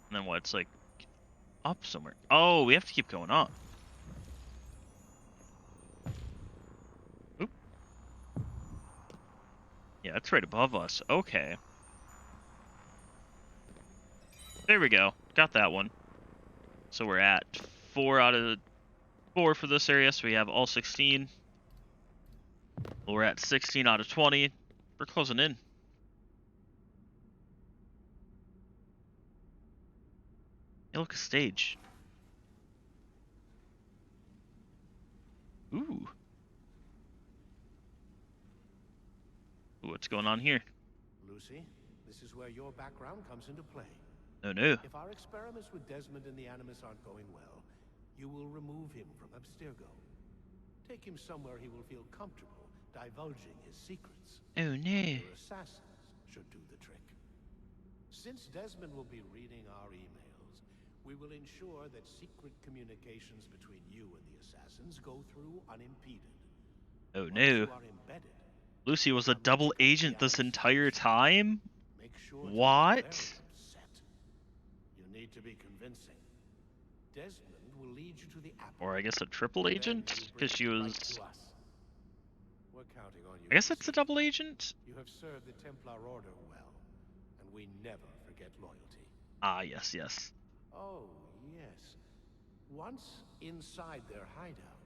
And then what? It's like up somewhere. Oh, we have to keep going up. Oop. Yeah, it's right above us. Okay. There we go. Got that one. So we're at 4 out of 4 for this area, so we have all 16. Well, we're at 16 out of 20. We're closing in. Hey, look, a stage. Ooh. Ooh, what's going on here? Lucy, this is where your background comes into play. Oh no. If our experiments with Desmond and the Animus aren't going well, you will remove him from Abstergo. Take him somewhere he will feel comfortable divulging his secrets. Oh no. Your assassins should do the trick. Since Desmond will be reading our emails, we will ensure that secret communications between you and the assassins go through unimpeded. Oh Once no. you are embedded, Lucy was a remember to double cut the agent this Animus entire first. time? Make sure to be What? very upset. You need to be convincing. Desmond will lead you to the apple. Or I guess a triple Then agent? you bring Because she it right was... to us. We're counting on you. I guess it's Lucy. a double agent? You have served the Templar Order well, and we never forget loyalty. Ah, yes, yes. Oh, yes. Once inside their hideout,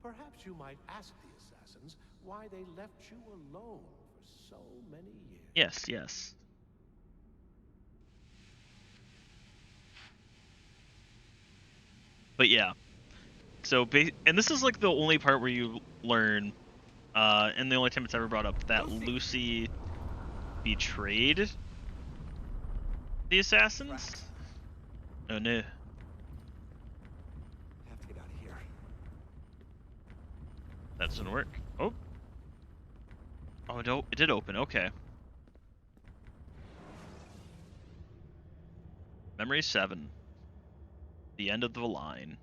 perhaps you might ask the assassins why they left you alone for so many years. Yes, yes. But yeah. So, and this is like the only part where you learn, and the only time it's ever brought up, that Lucy betrayed the assassins? Oh no. I have to get out of here. That doesn't work. Oh. Oh, no, it did open. Okay. Memory 7. The end of the line.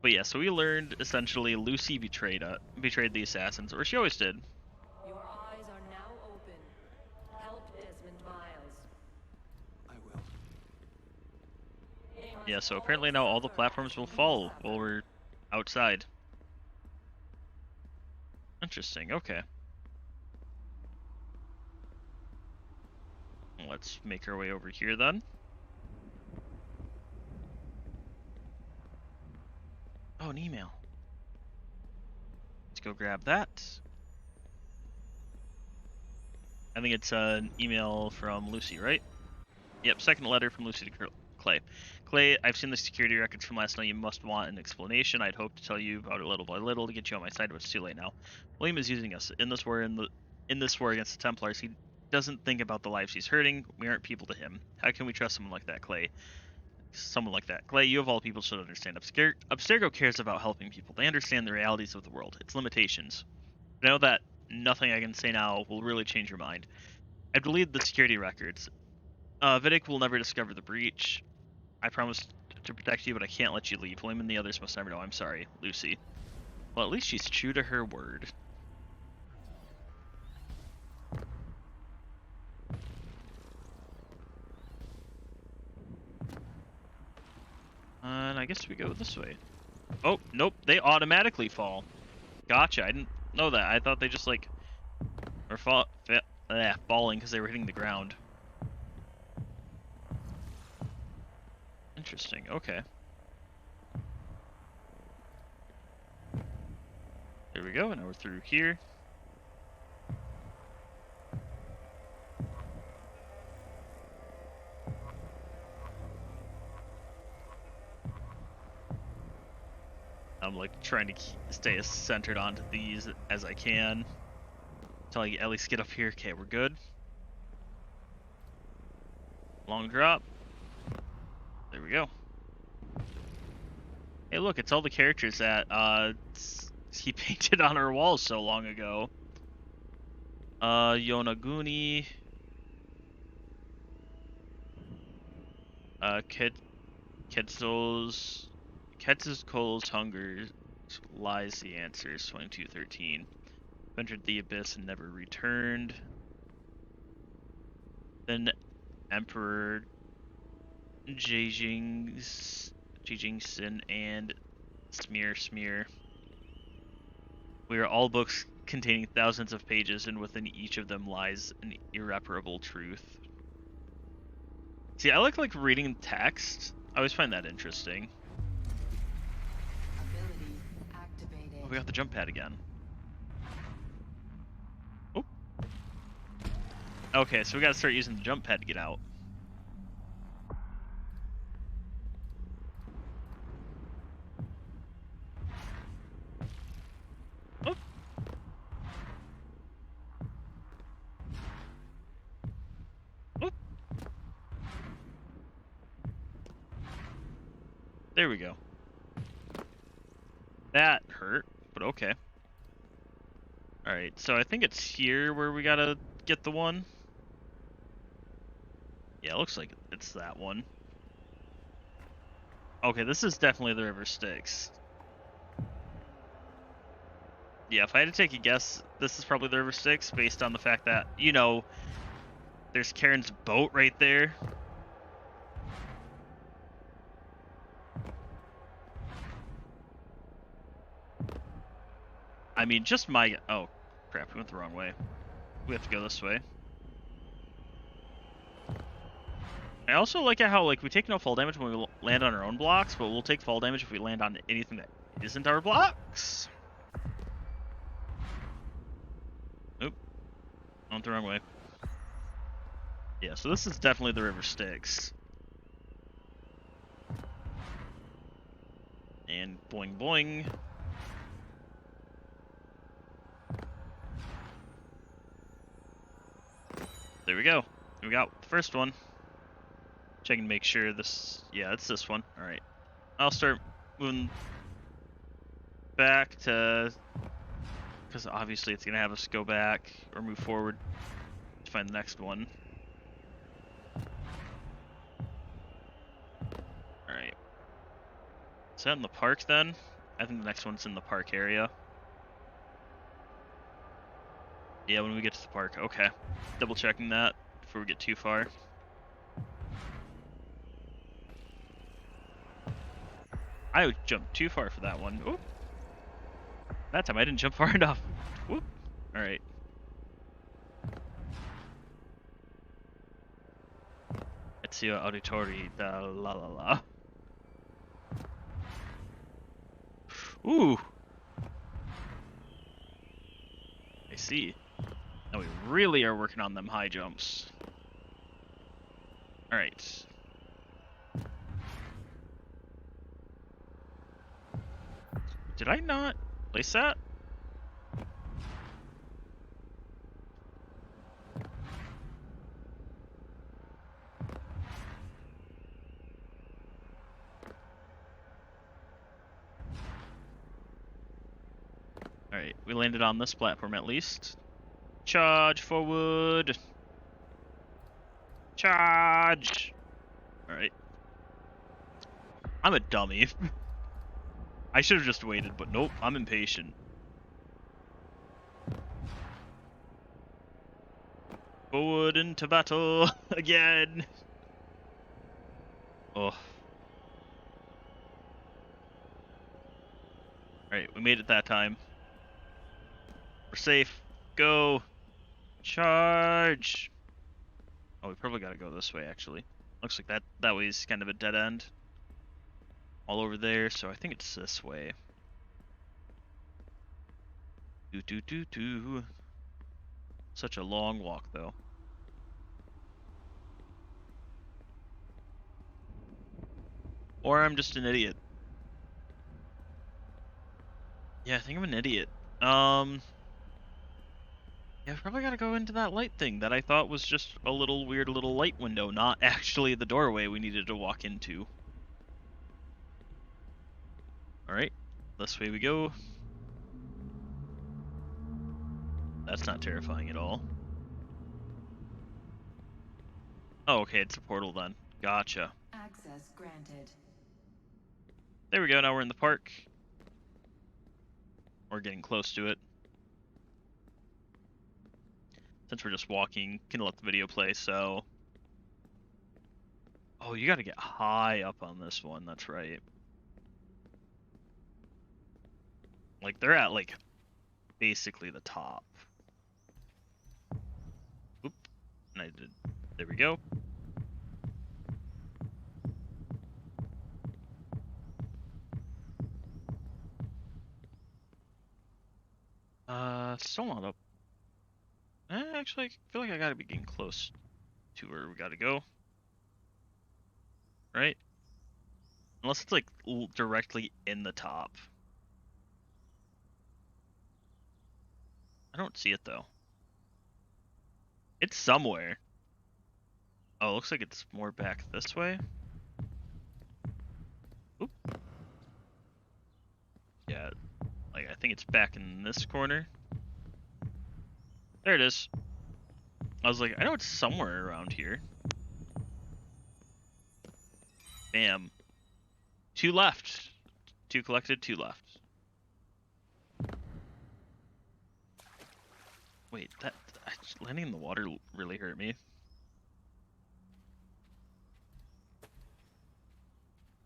But yeah, so we learned essentially Lucy betrayed the assassins, or she always did. Your eyes are now open. Help Desmond Miles. I will. Yeah, so apparently now all the platforms will fall while we're outside. Interesting, okay. Let's make our way over here then. Oh, an email. Let's go grab that. I think it's an email from Lucy, right? Yep, second letter from Lucy to Clay. Clay, I've seen the security records from last night. You must want an explanation. I'd hoped to tell you about it little by little to get you on my side, but it's too late now. William is using us. In this war, in in this war against the Templars, he doesn't think about the lives he's hurting. We aren't people to him. How can we trust someone like that, Clay? Someone like that. Clay, you of all people should understand. Abstergo cares about helping people. They understand the realities of the world, its limitations. I know that nothing I can say now will really change your mind. I deleted the security records. Vidic will never discover the breach. I promised to protect you, but I can't let you leave. William and the others must never know. I'm sorry, Lucy. Well, at least she's true to her word. And I guess we go this way. Oh, nope, they automatically fall. Gotcha, I didn't know that. I thought they just, like, were falling because they were hitting the ground. Interesting, okay. There we go, and now we're through here. I'm like trying to stay as centered onto these as I can until I at least get up here. Okay, we're good. Long drop. There we go. Hey, look, it's all the characters that he painted on our walls so long ago. Yonaguni. Quetzalcoatl's hunger lies the answers. 2213. Entered the abyss and never returned. Then Emperor Jijingsin and Smear. We are all books containing thousands of pages, and within each of them lies an irreparable truth. See, I like reading text. I always find that interesting. Ability activated. Oh, we got the jump pad again. Oh. Okay, so we gotta start using the jump pad to get out. Oh. Oh. There we go. That hurt, but okay. Alright, so I think it's here where we gotta get the one. Yeah, it looks like it's that one. Okay, this is definitely the River Styx. Yeah, if I had to take a guess, this is probably the River Styx based on the fact that, you know, there's Karen's boat right there. I mean, just my... Oh, crap, we went the wrong way. We have to go this way. I also like how, we take no fall damage when we land on our own blocks, but we'll take fall damage if we land on anything that isn't our blocks. Oop. I went the wrong way. Yeah, so this is definitely the River Styx. And boing boing. There we go. We got the first one. Check and make sure this... Yeah, it's this one. Alright. I'll start moving back to... Because obviously it's going to have us go back or move forward to find the next one. Alright. Is that in the park then? I think the next one's in the park area. Yeah, when we get to the park. Okay. Double checking that before we get too far. I jumped too far for that one. Oop. That time I didn't jump far enough. Whoop. Alright. Ezio Auditori da la la la. Ooh. I see. Now we really are working on them high jumps. Alright. Did I not place that? Alright, we landed on this platform at least. Charge forward! Charge! Alright. I'm a dummy. I should have just waited, but nope, I'm impatient. Forward into battle again! Oh. Alright, we made it that time. We're safe. Go! Charge! Oh, we probably gotta go this way, actually. Looks like that way's kind of a dead end. All over there, so I think it's this way. Do. Such a long walk, though. Or I'm just an idiot. Yeah, I think I'm an idiot. Yeah, I probably gotta go into that light thing that I thought was just a little weird little light window, not actually the doorway we needed to walk into. Alright, this way we go. That's not terrifying at all. Oh, okay, it's a portal then. Gotcha. Access granted. There we go, now we're in the park. We're getting close to it. Since we're just walking, can let the video play, so... Oh, you gotta get high up on this one, that's right. Like, they're at, like, basically the top. Oop. And I did... There we go. Still not up. Actually, I feel like I gotta be getting close to where we gotta go. Right? Unless it's, like, directly in the top. I don't see it, though. It's somewhere. Oh, it looks like it's more back this way. Oop. Yeah, like, I think it's back in this corner. There it is. I was like, I know it's somewhere around here. Bam. 2 left. 2 collected, 2 left. Wait, that landing in the water really hurt me.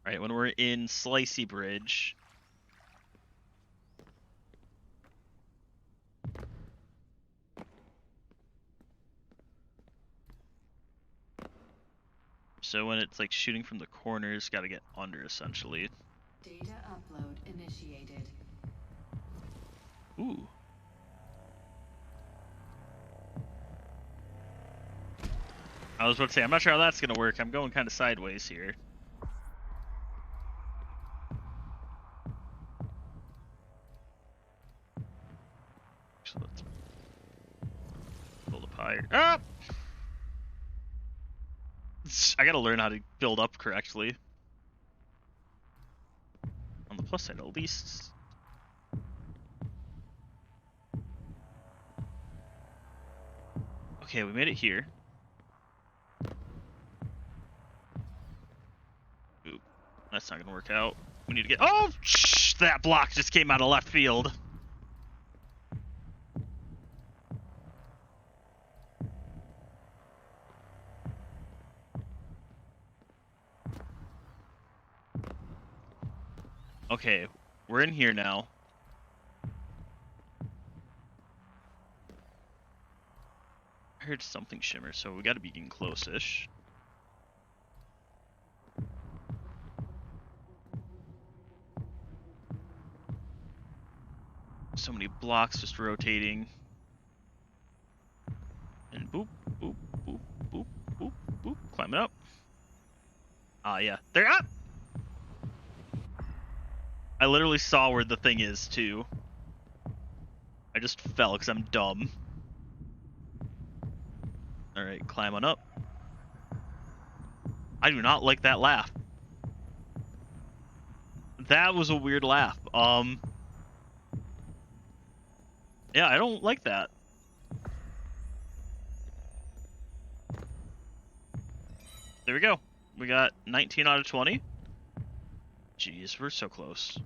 Alright, when we're in Slicey Bridge. So when it's like shooting from the corners, gotta get under essentially. Data upload initiated. Ooh. I was about to say, I'm not sure how that's gonna work. I'm going kind of sideways here. So let's build up higher. Ah! I gotta learn how to build up correctly. On the plus side, at least. Okay, we made it here. Ooh, that's not gonna work out. We need to get. Oh, shh, that block just came out of left field. Okay, we're in here now. I heard something shimmer, so we gotta be getting close-ish. So many blocks just rotating. And boop, boop, boop, boop, boop, boop. Climbing up. Ah, yeah. They're up! I literally saw where the thing is, too. I just fell because I'm dumb. Alright, climb on up. I do not like that laugh. That was a weird laugh. Yeah, I don't like that. There we go. We got 19 out of 20. Jeez, we're so close.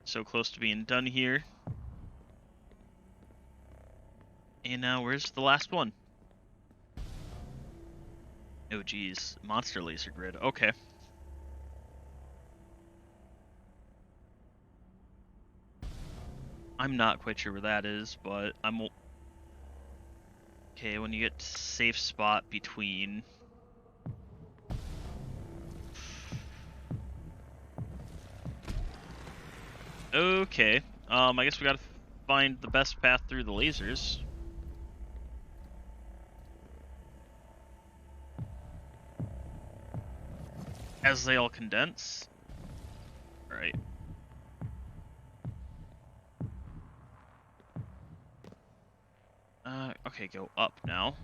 So close to being done here. And now, where's the last one? Oh, geez. Monster laser grid. Okay. I'm not quite sure where that is, but I'm... Okay, when you get safe spot between... Okay. I guess we gotta find the best path through the lasers. As they all condense. Alright. Okay, go up now.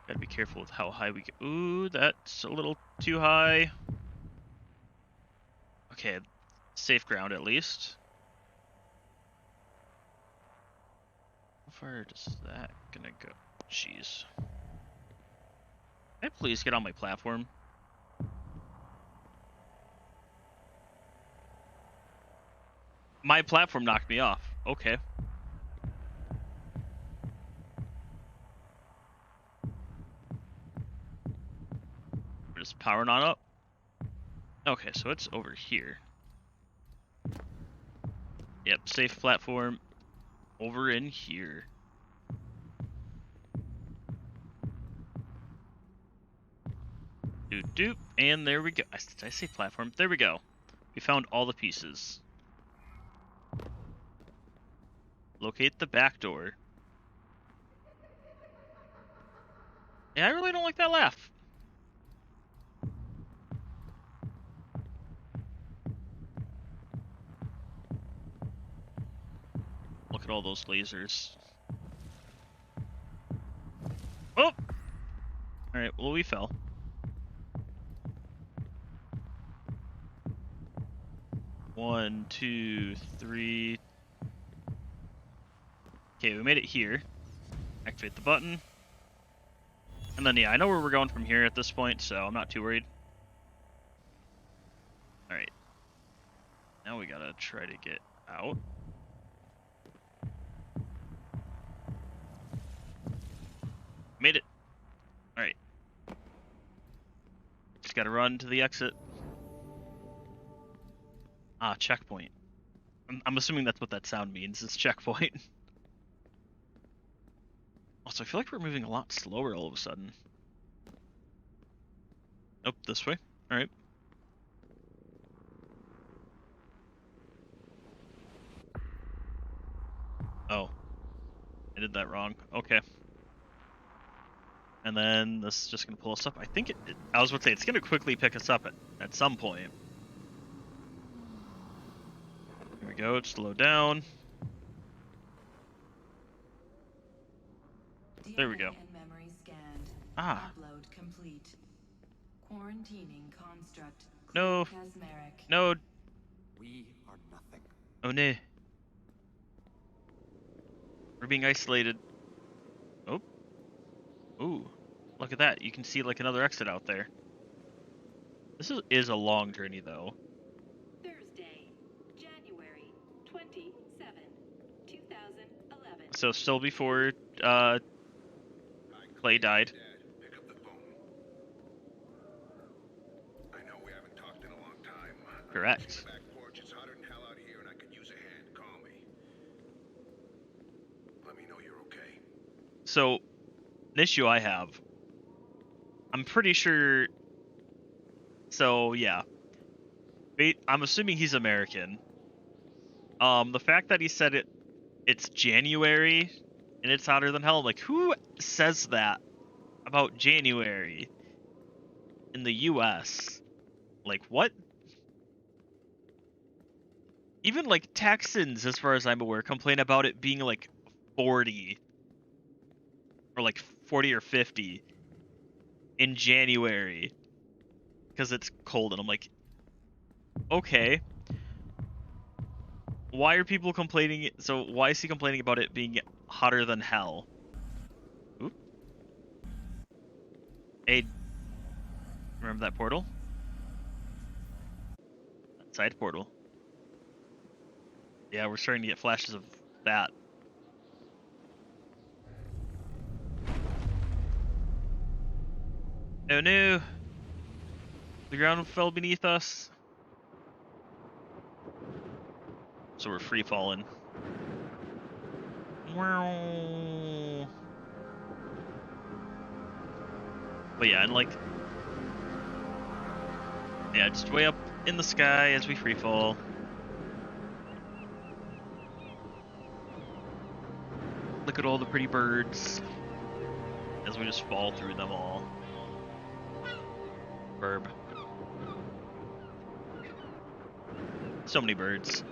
Gotta be careful with how high we get. Ooh, that's a little too high. Okay, safe ground at least. How far is that gonna go? Jeez. Can I please get on my platform? My platform knocked me off. Okay. We're just powering on up. Okay, so it's over here. Yep, safe platform over in here. Doop doop, and there we go. Did I say platform? There we go. We found all the pieces. Locate the back door. Yeah, I really don't like that laugh. Look at all those lasers. Oh! Alright, well, we fell. One, two, three. Okay, we made it here. Activate the button. And then, yeah, I know where we're going from here at this point, so I'm not too worried. Alright. Now we gotta try to get out. Made it. Alright. Just gotta run to the exit. Ah, checkpoint. I'm assuming that's what that sound means, is checkpoint. Also, I feel like we're moving a lot slower all of a sudden. Nope, this way. Alright. Oh. I did that wrong. Okay. And then this is just going to pull us up. I think I was about to say, it's going to quickly pick us up at some point. Here we go, slow down. There we go. DNA and memory scanned. Ah. Upload complete. Quarantining construct. No. Kaczmarek. No. We are nothing. Oh, no. We're being isolated. Oh. Ooh. Look at that. You can see like another exit out there. This is a long journey, though. Thursday, January 27, 2011. So still before Clay died. Dad, pick up the phone. I know we haven't talked in a long time. Correct. Back porch, it's hotter than hell out here, and I could use a hand. Call me. Let me know you're okay. So, an issue I have. I'm pretty sure. So yeah, I'm assuming he's American. The fact that he said it's January and it's hotter than hell. I'm like, who says that about January in the U.S.? Like, what? Even like Texans, as far as I'm aware, complain about it being like 40 or like 40 or 50 in January because it's cold, and I'm like, okay. why are people complaining? So why is he complaining about it being hotter than hell? Oop. Hey, remember that portal? That side portal. Yeah, we're starting to get flashes of that. Oh no! The ground fell beneath us. So we're free falling. Wow. But yeah, and like, yeah, just way up in the sky as we free fall. Look at all the pretty birds as we just fall through them all. Burb. So many birds.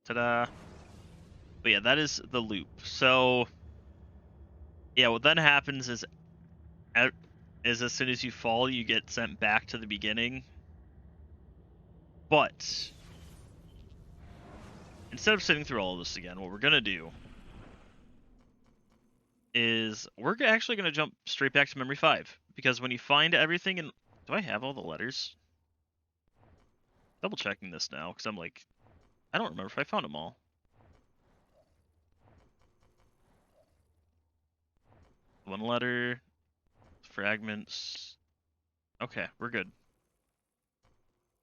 Ta-da. But yeah, that is the loop. So yeah, what then happens is as soon as you fall, you get sent back to the beginning. But instead of sitting through all of this again, what we're gonna do is we're actually gonna jump straight back to memory 5, because when you find everything in, do I have all the letters? Double checking this now because I'm like, I don't remember if I found them all. One letter, fragments. Okay, we're good.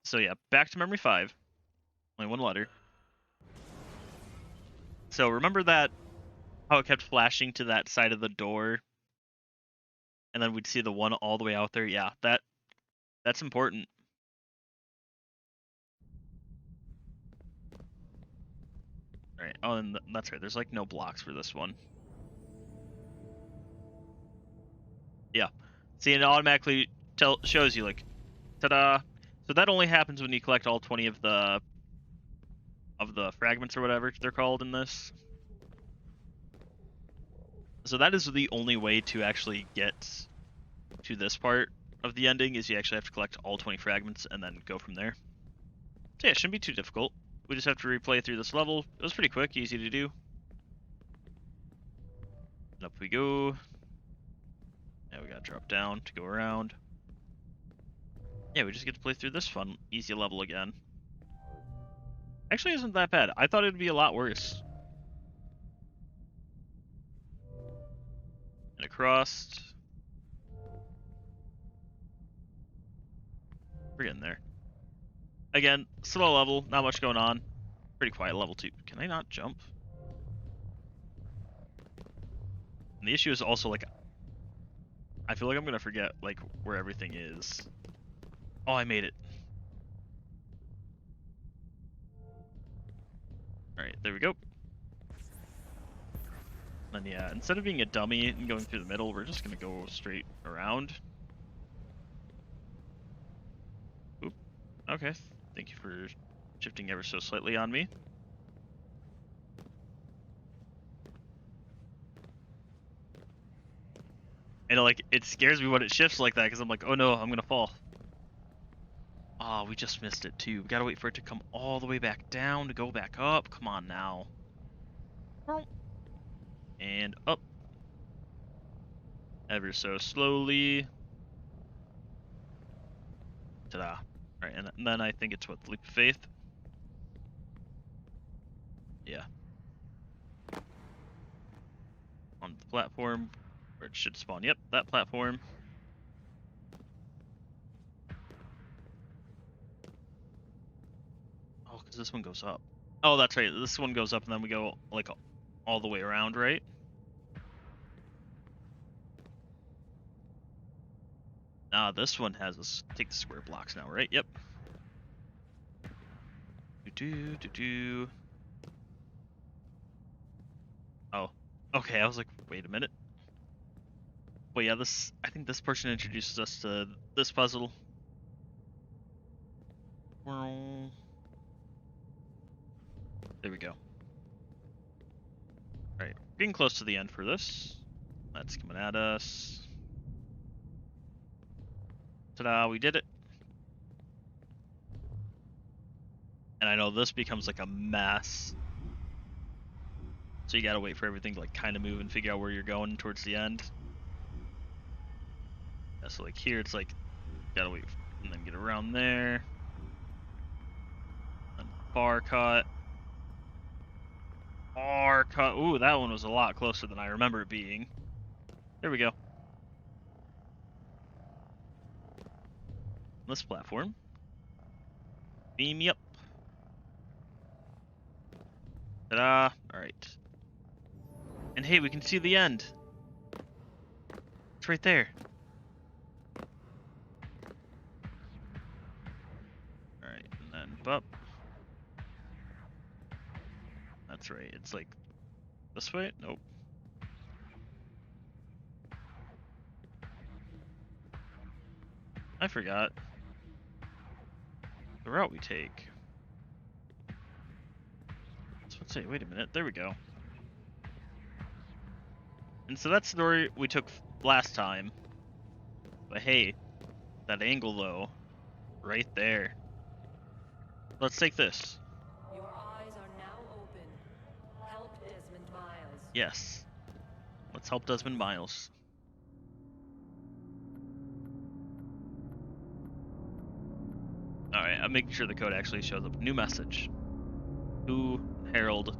So yeah, back to memory 5. Only one letter. So remember that how it kept flashing to that side of the door, and then we'd see the one all the way out there. Yeah, that's important. All right. Oh, and that's right. There's like no blocks for this one. Yeah. See, it automatically shows you like, ta-da. So that only happens when you collect all 20 of the fragments or whatever they're called in this. So that is the only way to actually get to this part of the ending, is you actually have to collect all 20 fragments and then go from there. So yeah, it shouldn't be too difficult. We just have to replay through this level. It was pretty quick, easy to do. And up we go. Now we gotta drop down to go around. Yeah, we just get to play through this fun, easy level again. Actually isn't that bad. I thought it'd be a lot worse. And across. We're getting there. Again, slow level, not much going on. Pretty quiet level too. Can I not jump? And the issue is also like, I feel like I'm gonna forget like where everything is. Oh, I made it. Alright, there we go. And then yeah, instead of being a dummy and going through the middle, we're just gonna go straight around. Oop. Okay, thank you for shifting ever so slightly on me. And like, it scares me when it shifts like that, because I'm like, oh no, I'm gonna fall. Oh, we just missed it too. We gotta wait for it to come all the way back down to go back up. Come on now. And up. Ever so slowly. Ta-da. Alright, and then I think it's what, the leap of faith? Yeah. On the platform, where it should spawn. Yep, that platform. Oh, because this one goes up. Oh, that's right. This one goes up, and then we go, like, all the way around, right? This one has us take the square blocks now, right? Yep. Do-do-do-do. Oh. Okay, I was like, wait a minute. Well, yeah, I think this portion introduces us to this puzzle. There we go. Alright, getting close to the end for this. That's coming at us. Ta-da, we did it. And I know this becomes like a mess. So you gotta wait for everything to like kind of move and figure out where you're going towards the end. Yeah, so like here it's like, gotta wait and then get around there. And bar cut. Bar cut. Ooh, that one was a lot closer than I remember it being. There we go. This platform. Beam me up. Ta-da! Alright. And hey, we can see the end. It's right there. Alright, and then up. That's right. It's like this way? Nope. I forgot the route we take. So let's say, wait a minute, there we go. And so that's the door we took last time. But hey, that angle though, right there. Let's take this. Your eyes are now open. Help Desmond Miles. Yes. Let's help Desmond Miles. Alright, I'm making sure the code actually shows up. New message. To Harold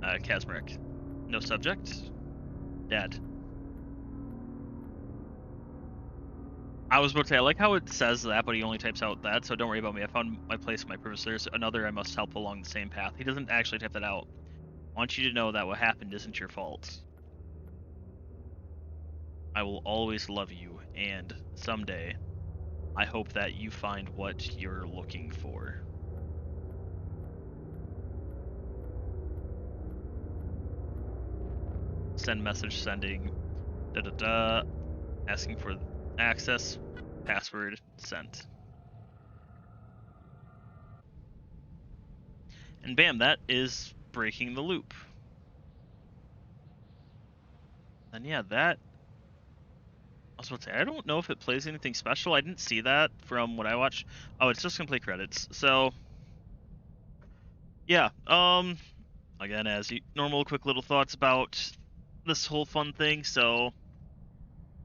Kaczmarek. No subject. Dad. I was about to say, I like how it says that, but he only types out that, so don't worry about me. I found my place in my purpose. There's another I must help along the same path. He doesn't actually type that out. I want you to know that what happened isn't your fault. I will always love you, and someday, I hope that you find what you're looking for. Send message sending. Da-da-da. Asking for access. Password sent. And bam, that is breaking the loop. And yeah, that... I was about to say, I don't know if it plays anything special. I didn't see that from what I watched. Oh, it's just gonna play credits. So, yeah. Again, as normal, quick little thoughts about this whole fun thing. So,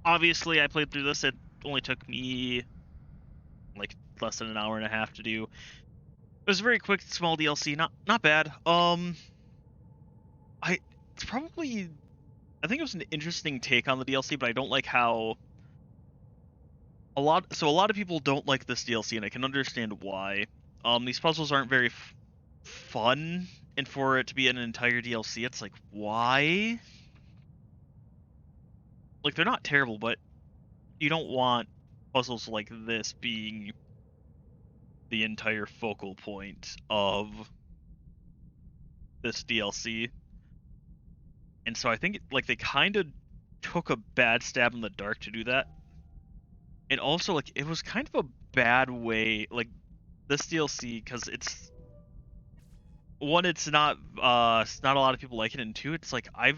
obviously, I played through this. It only took me like less than an hour and a half to do. It was a very quick, small DLC. Not bad. It's probably... I think it was an interesting take on the DLC, but I don't like how a lot of people don't like this DLC, and I can understand why. These puzzles aren't very fun, and for it to be an entire DLC, it's like, why? Like, they're not terrible, but you don't want puzzles like this being the entire focal point of this DLC. And so I think like they kind of took a bad stab in the dark to do that. And also, like, it was kind of a bad way, like, this DLC, because it's one, it's not a lot of people like it, and two, it's like I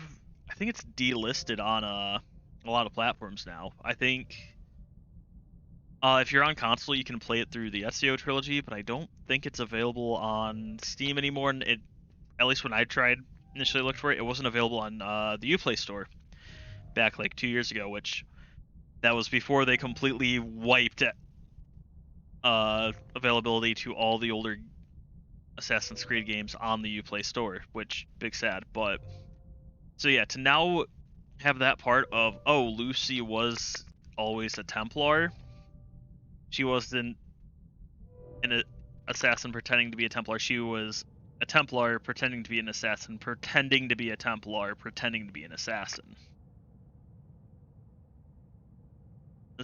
think it's delisted on a lot of platforms now. I think if you're on console, you can play it through the SEO trilogy, but I don't think it's available on Steam anymore. And it, at least when I tried initially looked for it, it wasn't available on the Uplay store back like 2 years ago, which that was before they completely wiped availability to all the older Assassin's Creed games on the Uplay store, which big sad. But so yeah, to now have that part of, oh, Lucy was always a Templar. She wasn't an assassin pretending to be a Templar. She was a Templar pretending to be an assassin, pretending to be a Templar, pretending to be an assassin.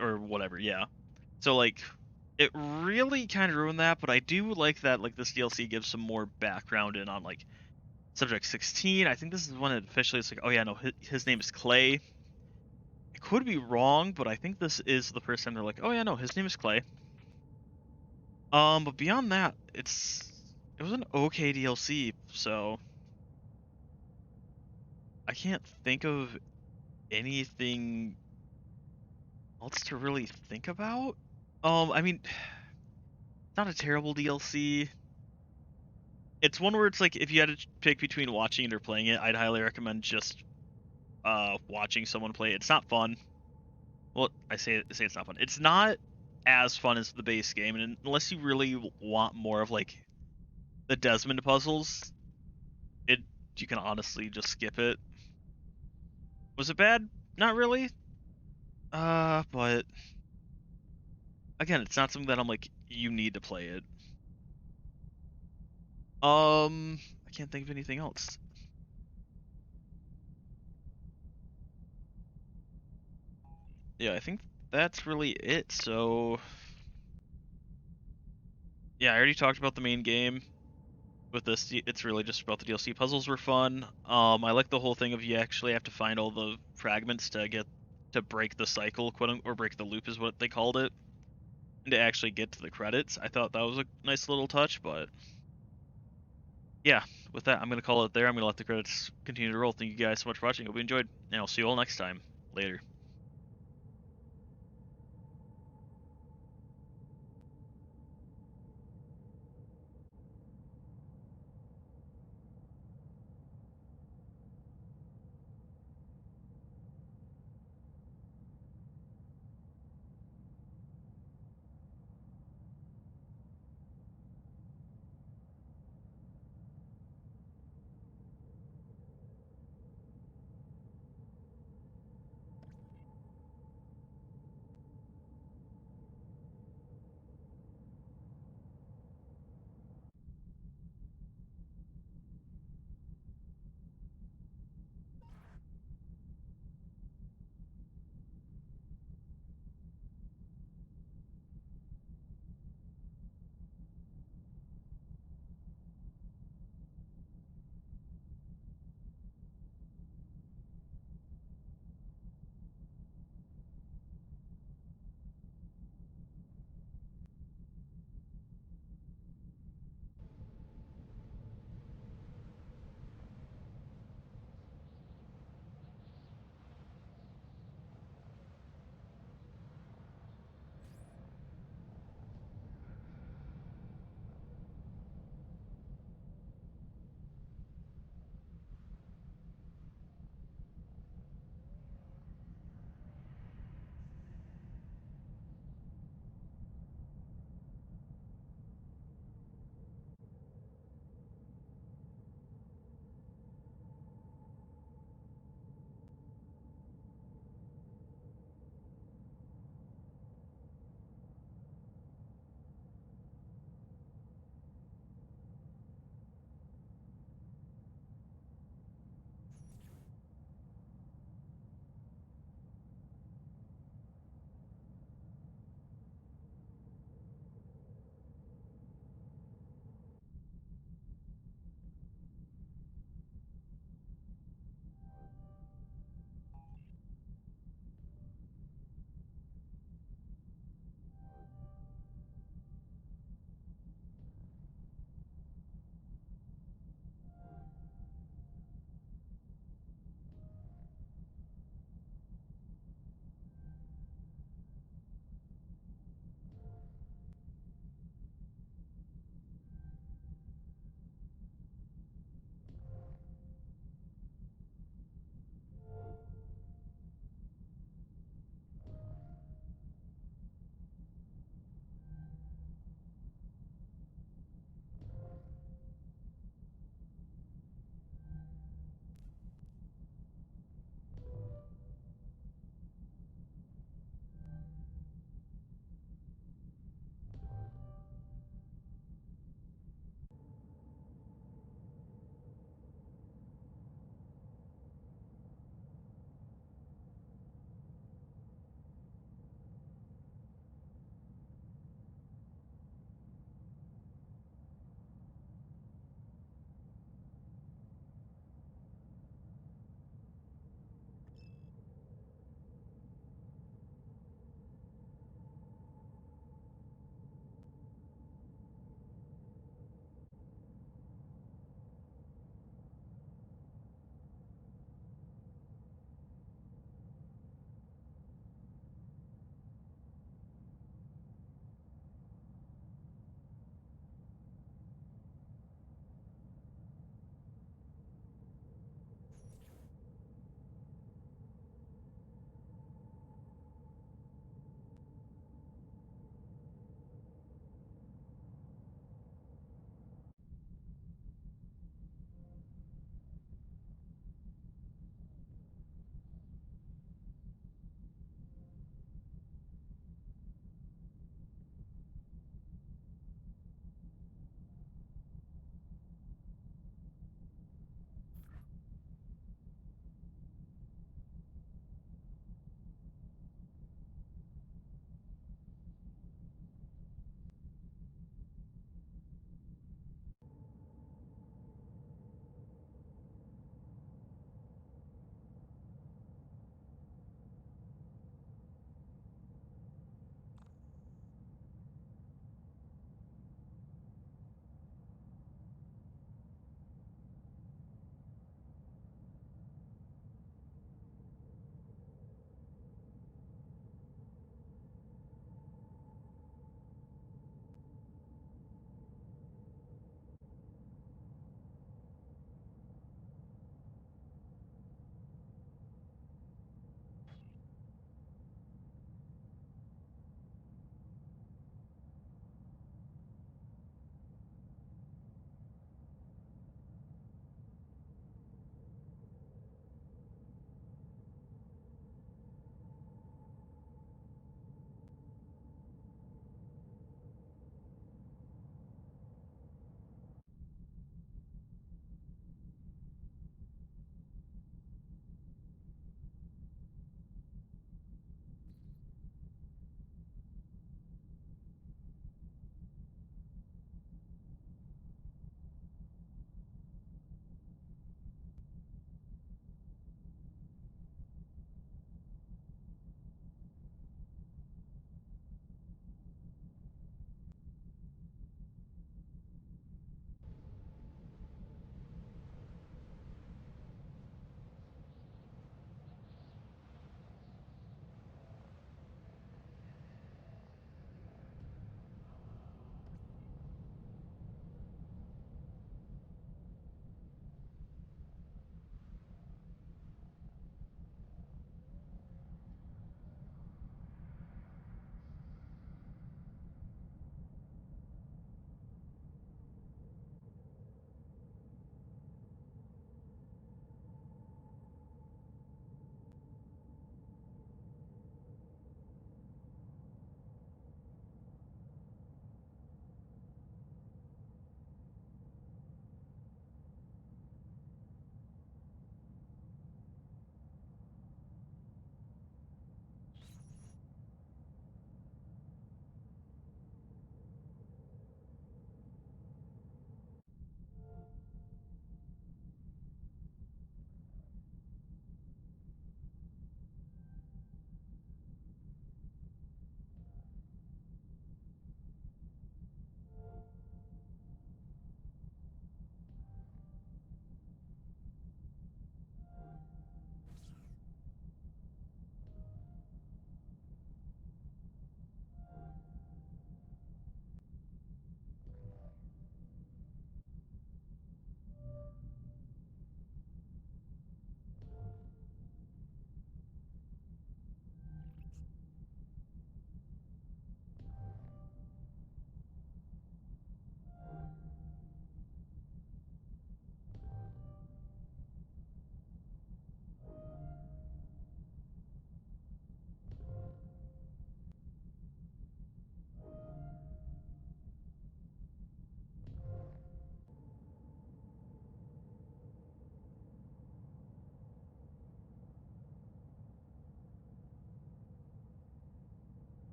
Or whatever, yeah. So like it really kind of ruined that, but I do like that like this DLC gives some more background in on like Subject 16. I think this is when it officially it's like, oh yeah, no, his name is Clay. I could be wrong, but I think this is the first time they're like, oh yeah, no, his name is Clay. But beyond that, it was an okay DLC, so I can't think of anything else to really think about. I mean, not a terrible DLC. It's one where it's like if you had to pick between watching it or playing it, I'd highly recommend just watching someone play it. It's not fun. Well, I say it's not fun. It's not as fun as the base game, and unless you really want more of like the Desmond puzzles, it you can honestly just skip it. Was it bad? Not really. But again, it's not something that I'm like you need to play it. I can't think of anything else. Yeah, I think that's really it. So yeah, I already talked about the main game. With this, it's really just about the DLC. Puzzles were fun. I like the whole thing of you actually have to find all the fragments to break the cycle, or break the loop is what they called it, and to actually get to the credits. I thought that was a nice little touch, but yeah, with that, I'm gonna call it there. I'm gonna let the credits continue to roll. Thank you guys so much for watching. Hope you enjoyed, and I'll see you all next time. Later.